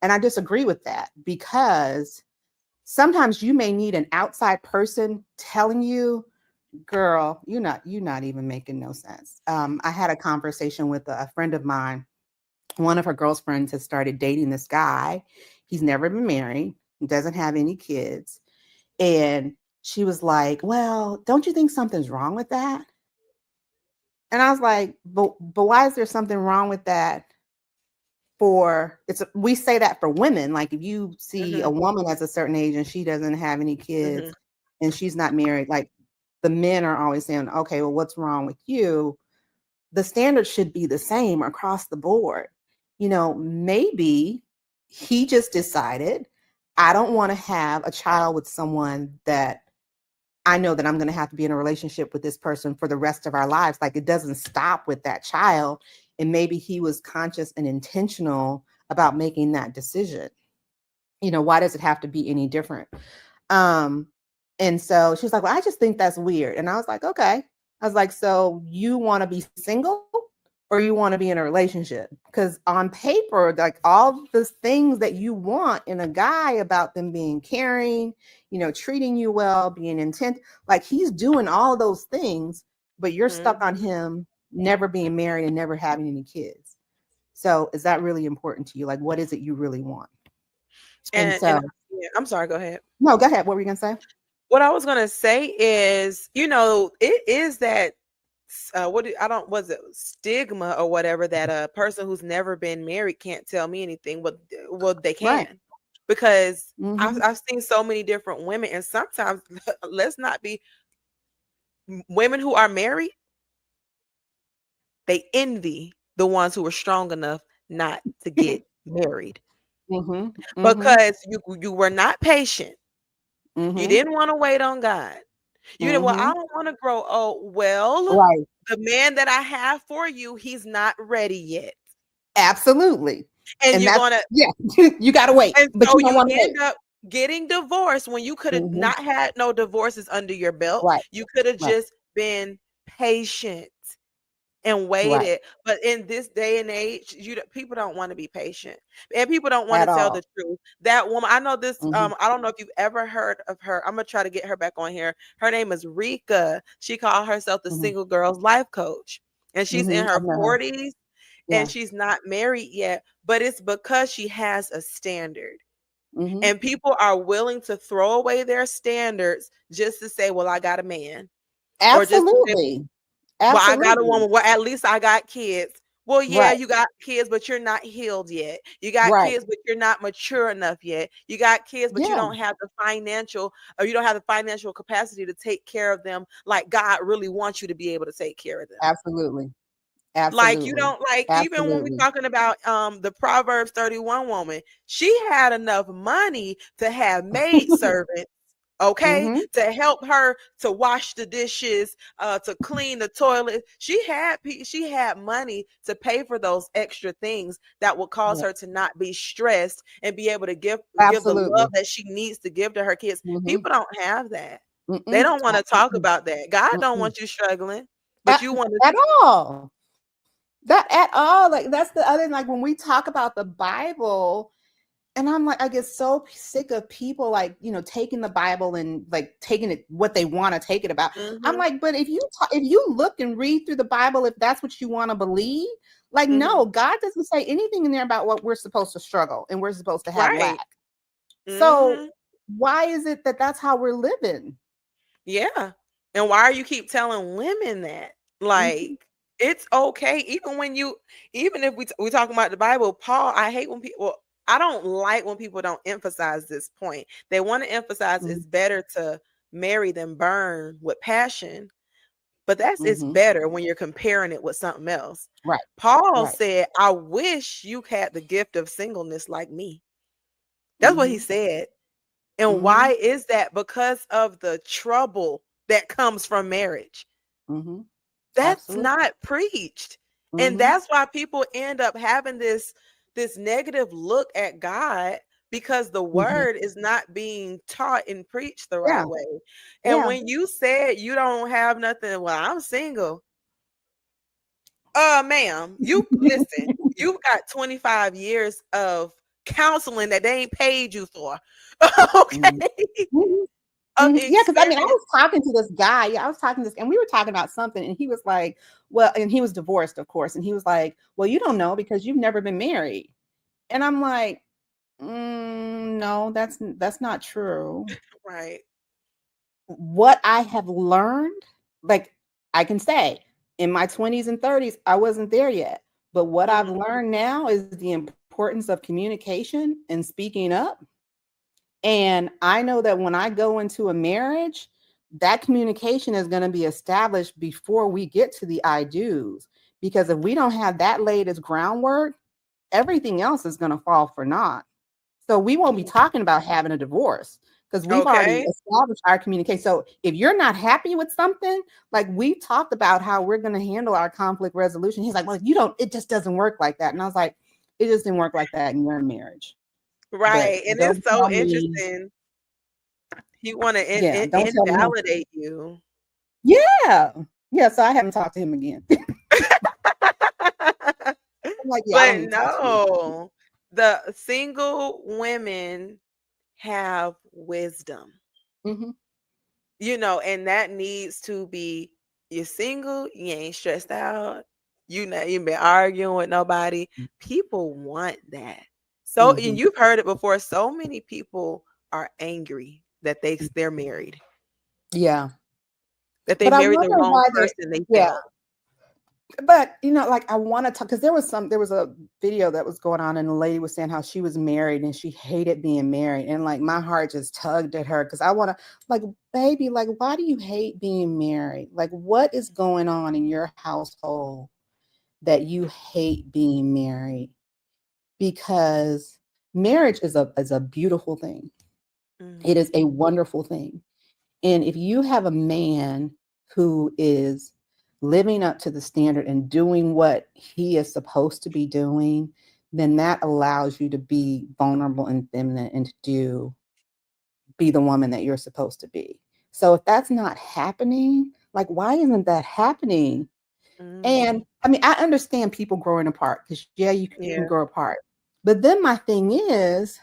And I disagree with that because sometimes you may need an outside person telling you, girl, you're not even making no sense. I had a conversation with a friend of mine. One of her girlfriends has started dating this guy. He's never been married, doesn't have any kids. And she was like, well, don't you think something's wrong with that? And I was like, but why is there something wrong with that? We say that for women, like if you see a Mhm, woman at a certain age and she doesn't have any mhm, kids and she's not married, like the men are always saying, okay, well, what's wrong with you? The standard should be the same across the board. Maybe he just decided, I don't want to have a child with someone that I know that I'm going to have to be in a relationship with this person for the rest of our lives. Like it doesn't stop with that child. And maybe he was conscious and intentional about making that decision. Why does it have to be any different? Um, and so she was like, well, I just think that's weird. And I was like, okay. I was like, so you want to be single or you want to be in a relationship? Because on paper, like all the things that you want in a guy about them being caring, treating you well, being intent, like he's doing all those things, but you're stuck on mhm. him never being married and never having any kids. So is that really important to you? Like, what is it you really want? And And so, yeah, I'm sorry, go ahead. no, go ahead. What were you going to say? What I was gonna say is, it is that I don't was it stigma or whatever that a person who's never been married can't tell me anything, but well they Right. can. because Mm-hmm. I've seen so many different women, and sometimes let's not be women who are married, they envy the ones who are strong enough not to get married Mm-hmm. Mm-hmm. because you were not patient. You Mm-hmm. didn't want to wait on God. You didn't, well, Mm-hmm. I don't want to grow old. Well, Right. the man that I have for you, he's not ready yet. Absolutely. And And you're that's, gonna, yeah, you got to wait, and but so you don't you want to wait. end up getting divorced when you could have Mm-hmm. not had no divorces under your belt. Right. You could have Right. just been patient and Right. waited. But in this day and age, people don't want to be patient, and people don't want to At tell the all. truth. That woman, I know this. Mm-hmm. I don't know if you've ever heard of her. I'm gonna try to get her back on here. Her name is Rika. She called herself the Mm-hmm. single girl's life coach, and she's in Mm-hmm. her I've met her. 40s, and Yeah. she's not married yet. But it's because she has a standard. Mm-hmm. And people are willing to throw away their standards just to say, well, I got a man. Or just to say, Absolutely. well, I got a Absolutely. woman. Well, at least I got kids. Well, yeah, Right. you got kids, but you're not healed yet. You got Right. kids, but you're not mature enough yet. You got kids, but you Yeah. don't have the financial, or you don't have the financial capacity to take care of them like God really wants you to be able to take care of them. Absolutely. Like you Absolutely. don't like, even when we're Absolutely. talking about the Proverbs 31 woman, she had enough money to have maid servants, okay, Mm-hmm. to help her to wash the dishes, to clean the toilet. She had money to pay for those extra things that would cause Yeah. her to not be stressed and be able to give the love Absolutely. that she needs to give to her kids. Mm-hmm. People don't have that. They Mm-mm. don't want to talk Absolutely. about that. God don't Mm-mm. want you struggling, but At, you want to. at all. That at all. Like that's the other, like when we talk about the Bible, and I'm like, I get so sick of people like, taking the Bible and like taking it what they want to take it about. I'm Mhm. like, but if you look and read through the Bible, if that's what you want to believe, like, Mhm. no, God doesn't say anything in there about what we're supposed to struggle and we're supposed to have Right. lack. So Mhm. why is it that that's how we're living? Yeah. And why are you keep telling women that? Mhm. Like, it's okay. Even if we talking about the Bible, Paul, I hate when people, I don't like when people don't emphasize this point. They want to emphasize Mhm. it's better to marry than burn with passion, but it's Mhm. better when you're comparing it with something else. Right. Paul Right. said, I wish you had the gift of singleness like me. That's what he Mhm. said. And why Mhm. is that? Because of the trouble that comes from marriage. Mhm. That's Absolutely. not preached. And Mhm. that's why people end up having this negative look at God, because the Mhm. word is not being taught and preached the Yeah. right way. And Yeah. when you said you don't have nothing, well, I'm single. Ma'am, you listen, you've got 25 years of counseling that they ain't paid you for. Mhm. Okay. Mhm. Of Mhm. Yeah, because I mean, I experience. was talking to this guy. Yeah, I was talking to this, and we were talking about something, and he was like, "Well," and he was divorced, of course, and he was like, "Well, you don't know because you've never been married." And I'm like, "No, that's not true. Right. What I have learned, like I can say, in my 20s and 30s, I wasn't there yet, but what I've Mhm. learned now is the importance of communication and speaking up. And I know that when I go into a marriage, that communication is going to be established before we get to the I do's. Because if we don't have that laid as groundwork, everything else is going to fall for naught. So we won't be talking about having a divorce because we've already Okay. established our communication. So if you're not happy with something, like we talked about how we're going to handle our conflict resolution. He's like, well, it just doesn't work like that. And I was like, it just didn't work like that in your marriage. But Right. And it's don't so tell me. interesting. You want to Yeah, don't tell me no. invalidate you. Yeah. Yeah, so I haven't talked to him again. I'm like, yeah, I don't But need to talk to you. no, the single women have wisdom, Mhm. and that needs to be, you're single, you ain't stressed out, you've been arguing with nobody. People want that. So, and Mhm. you've heard it before, so many people are angry that they're married, Yeah. that they But I married the wonder wrong why they person they yeah. felt. But like I want to talk because there was a video that was going on and the lady was saying how she was married and she hated being married. And like my heart just tugged at her because I want to like, baby, like, why do you hate being married? Like, what is going on in your household that you hate being married? Because marriage is a beautiful thing. It Mm-hmm. is a wonderful thing. And if you have a man who is living up to the standard and doing what he is supposed to be doing, then that allows you to be vulnerable and feminine and to be the woman that you're supposed to be. So if that's not happening, like, why isn't that happening? Mm-hmm. And I mean, I understand people growing apart because, yeah, you can Yeah. grow apart. But then my thing is,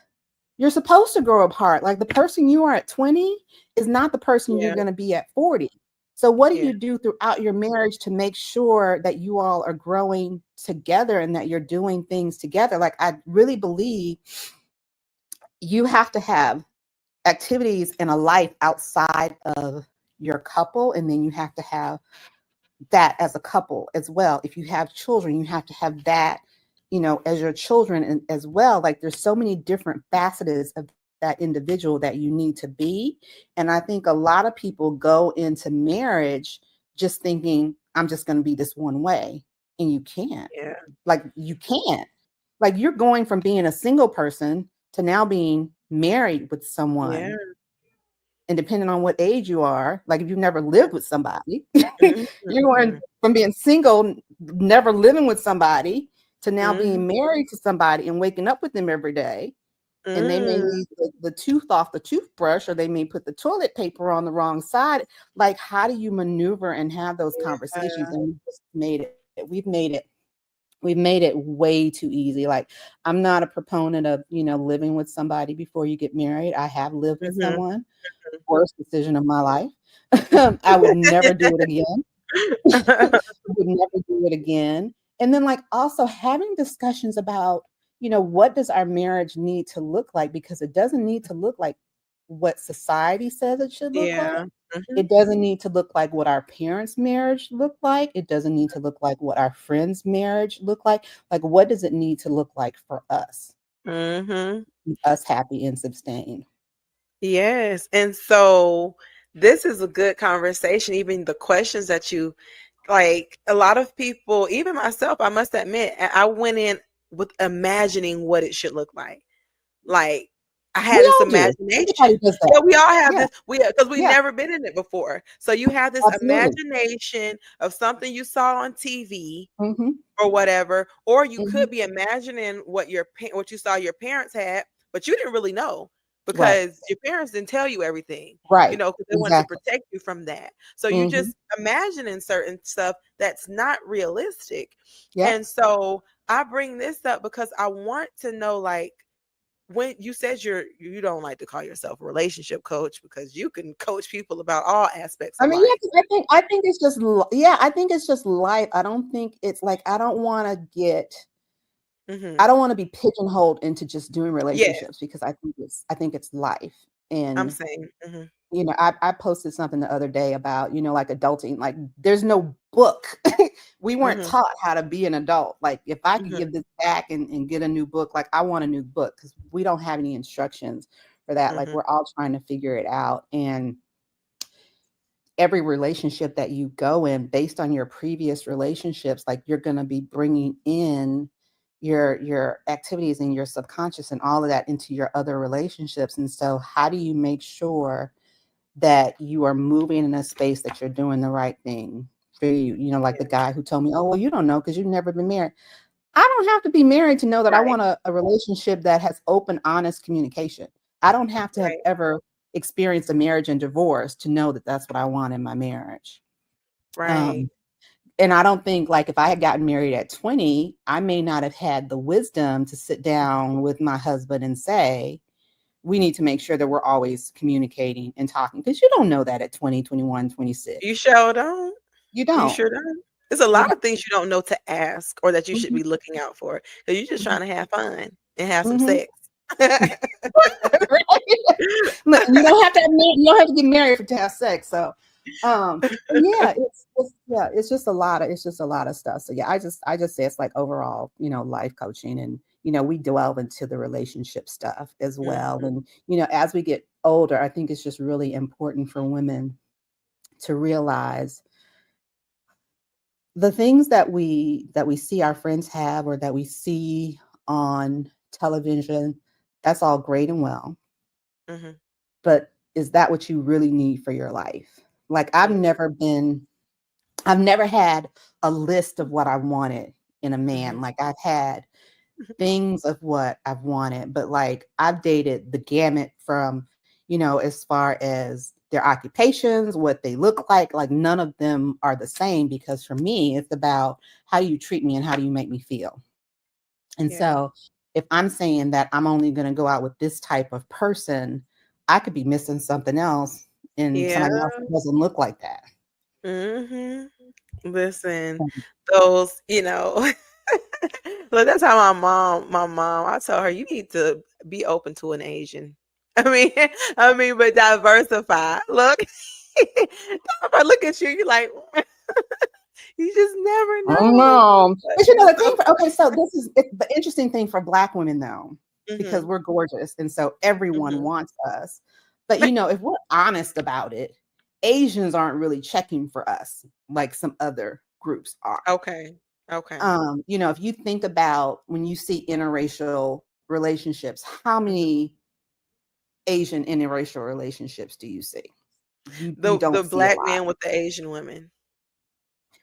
you're supposed to grow apart. Like the person you are at 20 is not the person you're Yeah. going to be at 40. So what do Yeah. you do throughout your marriage to make sure that you all are growing together and that you're doing things together? Like I really believe you have to have activities in a life outside of your couple, and then you have to have that as a couple as well. If you have children, you have to have that, as your children and as well. Like there's so many different facets of that individual that you need to be. And I think a lot of people go into marriage just thinking, I'm just going to be this one way. And you can't. Yeah. Like you can't. Like you're going from being a single person to now being married with Yeah. someone, and depending on what age you are, like if you've never lived with somebody, you're going Mm-hmm. from being single, never living with somebody, to now Mm-hmm. being married to somebody and waking up with them every day. And they may Mm-hmm. leave the tooth off the toothbrush, or they may put the toilet paper on the wrong side. Like, how do you maneuver and have those conversations? And we've made it way too easy. Like, I'm not a proponent of, living with somebody before you get married. I have lived with Mm-hmm. someone, worst decision of my life. I would never do it again. Would never do it again. And then like also having discussions about, what does our marriage need to look like? Because it doesn't need to look like what society says it should look like. Yeah. Mm-hmm. It doesn't need to look like what our parents' marriage looked like. It doesn't need to look like what our friends' marriage look like. Like, what does it need to look like for us? Mm-hmm. Keep us happy and sustained. Yes. And so this is a good conversation. Even the questions that you like, a lot of people, even myself, I must admit, I went in with imagining what it should look like. Like I We had this all do. Everybody imagination. does Yeah, that. we all have Yeah, this. We because we've yeah, never been in it before. So you have this absolutely. imagination of something you saw on TV Hmm. or whatever, or you Hmm. could be imagining what you saw your parents had, but you didn't really know Right, because your parents didn't tell you everything, right, because they wanted to exactly. protect you from that. So you Hmm. just imagining certain stuff that's not realistic. Yep. And so I bring this up because I want to know, like, when you said you don't like to call yourself a relationship coach because you can coach people about all aspects I of mean, yeah, life. 'cause I think it's just yeah, I think it's just life. I don't think it's like I Hmm. don't want to be pigeonholed into just doing Yes, relationships because I think it's life. I'm And saying. Hmm. I posted something the other day about, like adulting. Like there's no book. We weren't Hmm. taught how to be an adult. Like if I could Hmm. give this back and get a new book, like I want a new book because we don't have any instructions for that. Like Hmm. we're all trying to figure it out. And every relationship that you go in based on your previous relationships, like you're going to be bringing in your activities and your subconscious and all of that into your other relationships. And so how do you make sure that you are moving in a space that you're doing the right thing for you? Like the Yeah. guy who told me, oh well, you don't know because you've never been married. I don't have to be married to know that I Right. want a relationship that has open, honest communication. I don't have to have Right. ever experienced a marriage and divorce to know that that's what I want in my marriage. Right. Um, and I don't think like if I had gotten married at 20, I may not have had the wisdom to sit down with my husband and say, we need to make sure that we're always communicating and talking because you don't know that at 20, 21, You 26. sure don't. You You don't. sure don't. There's a You lot don't. of things you don't know to ask or that you should Mhm, be looking out for because you're just mhm, trying to have fun and have some mhm. sex. Right? Look, you don't have to get married to have sex. So But yeah, it's just a lot of stuff. So yeah, I just say it's like overall, life coaching, and we delve into the relationship stuff as well. Mhm. And as we get older, I think it's just really important for women to realize the things that we see our friends have, or that we see on television. That's all great and well, Mhm. but is that what you really need for your life? Like, Yeah. I've never had a list of what I wanted in a man. Mhm. Like, I've had things of what I've wanted, but like, I've dated the gamut from, as far as their occupations, what they look like none of them are the same, because for me, it's about how do you treat me and how do you make me feel. And Yeah. so if I'm saying that I'm only going to go out with this type of person, I could be missing something else in Yeah. somebody else that doesn't look like that. Mhm. Listen, those, look, that's how my mom, I told her, you need to be open to an Asian. I mean, but diversify. Look, look at you. You like, you just never Oh know. no. But But it's the thing so okay, so this is the interesting thing for Black women though, because Mhm. we're gorgeous and so everyone Mhm. wants us. But if we're honest about it, Asians aren't really checking for us like some other groups are. Okay. Okay. If you think about when you see interracial relationships, how Mhm. many Asian interracial relationships do you see? You The don't see a black lot. man with the Asian women.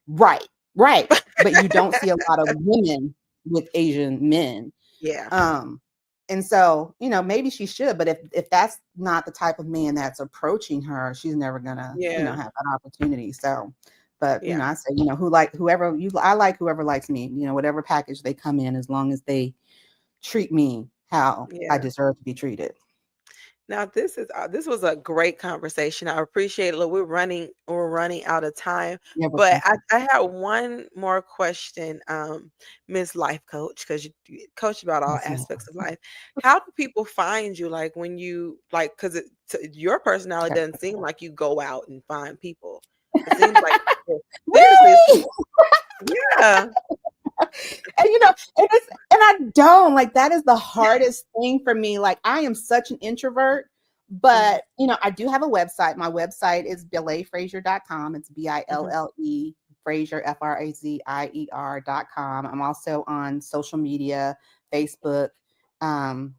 Right, right. But you don't see a lot of women with Asian men. Yeah. Um, and so, maybe she should, but if that's not the type of man that's approaching her, she's never gonna, Yeah. have that opportunity. So, but Yeah. I say, I like whoever likes me, whatever package they come in, as long as they treat me how I Yeah. deserve to be treated. Now this was a great conversation. I appreciate it. Look, we're running out of time, Yeah, we're but I, perfect. I have one more question, Miss Life Coach, because you coach about all Yes, ma'am. aspects of life. How do people find you? Like when you like, because your personality doesn't seem like you go out and find people. It seems like seriously, Really? yeah. And and I don't like, that is the hardest thing for me. Like, I am such an introvert, Mhm, but I do have a website. My website is billefrazier.com. It's mhm. Bille Frazier Frazier.com. I'm also on social media, Facebook. What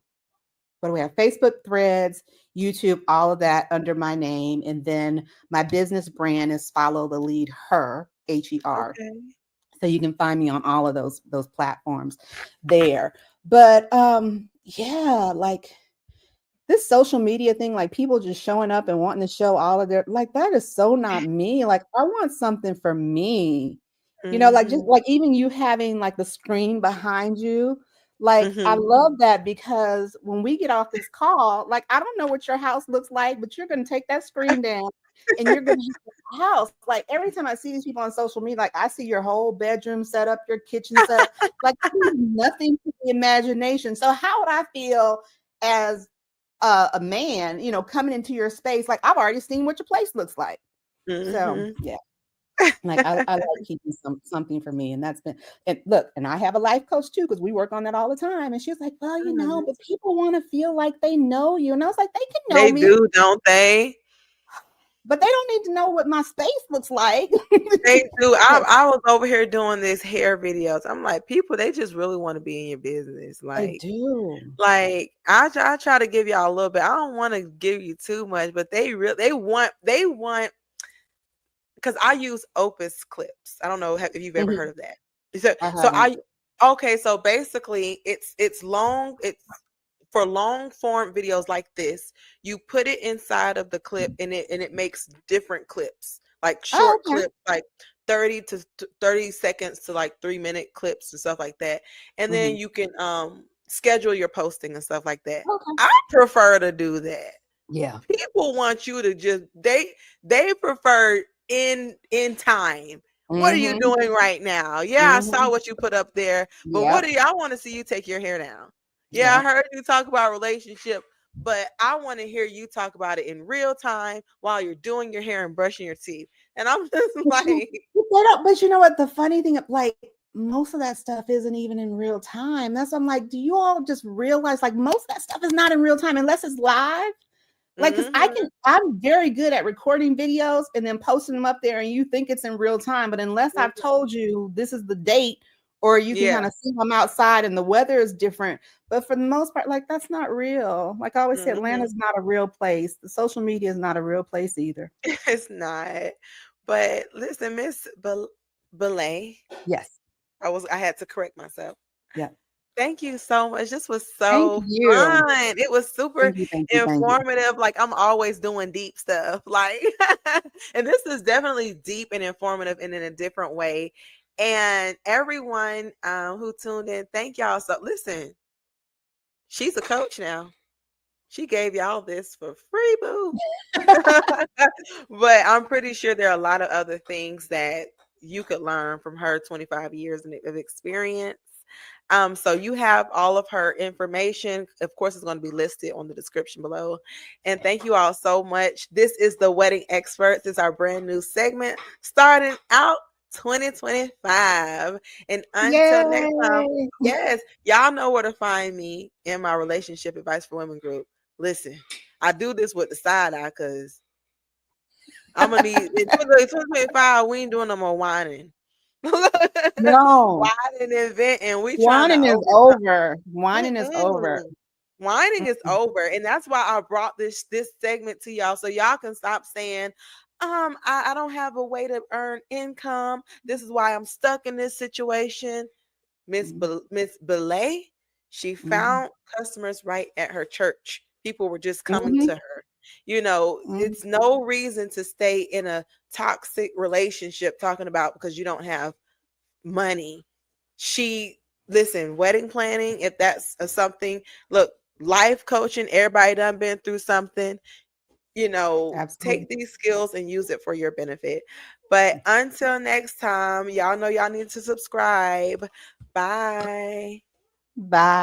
do we have? Facebook, Threads, YouTube, all of that under my name. And then my business brand is Follow the Lead Her, HER. Okay. So you can find me on all of those platforms there. But yeah, like, this social media thing, like people just showing up and wanting to show all of their, like, that is so not me. Like, I want something for me. Like, just Mhm, like, even you having like the screen behind you, like, I mhm. love that, because when we get off this call, like, I don't know what your house looks like, but you're going to take that screen down and you're going to have a house. Like, every time I see these people on social media, like, I see your whole bedroom set up, your kitchen set up, like, nothing to the imagination. So how would I feel as a man, coming into your space? Like, I've already seen what your place looks like. So Mhm. yeah, like, I like keeping something for me, and that's been. And look, and I have a life coach too, because we work on that all the time. And she was like, "Well, Mhm. but people want to feel like they know you," and I was like, "They can know They me, do, don't they? but they don't need to know what my space looks like." They do. I was over here doing this hair videos. I'm like, people, they just really want to be in your business. They Like, do. I try to give y'all a little bit. I don't want to give you too much, but they want because I use Opus clips. I don't know if you've ever Mhm. heard of that. So I so haven't. I okay, so basically it's long, it's for long form videos like this. You put it inside of the clip and it makes different clips, like Oh, short okay. clips, like 30 to 30 seconds to like 3-minute clips and stuff like that. And then Mhm. you can schedule your posting and stuff like that. Okay. I prefer to do that. Yeah. People want you to just they prefer in time. What are you Mhm. doing right now? Yeah, I saw Mhm. what you put up there, but what Yep. are you? I want to see you take your hair down. Yeah, I Yep. heard you talk about relationship, but I want to hear you talk about it in real time while you're doing your hair and brushing your teeth. And I'm just like, But you know what? The funny thing, like most of that stuff isn't even in real time. That's I'm like, do you all just realize like most of that stuff is not in real time unless it's live? Like, cause mm-hmm, I'm very good at recording videos and then posting them up there, and you think it's in real time, but unless I've mm-hmm. told you this is the date, or you can kind Yeah. of see them outside and the weather is different. But for the most part, like that's not real. Like I always say, Mm-hmm. Atlanta's not a real place. The social media is not a real place either. It's not. But listen, Miss Belay, Yes. I had to correct myself. Yeah. Thank you so much. This was Thank so you. fun. It was super Thank you. Thank you. Thank you. informative. Like I'm always doing deep stuff. Like and this is definitely deep and informative and in a different way. And everyone who tuned in, thank y'all. So listen, she's a coach now. She gave y'all this for free, boo. But I'm pretty sure there are a lot of other things that you could learn from her 25 years of experience. So you have all of her information. Of course, it's going to be listed on the description below. And thank you all so much. This is the Wedding Experts. It's our brand new segment starting out 2025. And until next time, Yay. yes, y'all know where to find me in my relationship advice for women group. Listen, I do this with the side eye because I'm gonna need in 2025. We ain't doing no more whining. Whining No. and vent, and we trying to Whining is overcome. over. Whining is over. Mm-mm. Whining is Mm-mm. over, and that's why I brought this segment to y'all so y'all can stop saying, I don't have a way to earn income. This is why I'm stuck in this situation. Miss Belay, she Mhm. found customers right at her church. People were just coming Mhm. to her. You know, Mhm. it's no reason to stay in a toxic relationship talking about because you don't have money. She listen, wedding planning, if that's something, look, life coaching, everybody done been through something, Absolutely. take these skills and use it for your benefit. But until next time, y'all know y'all need to subscribe. Bye. Bye.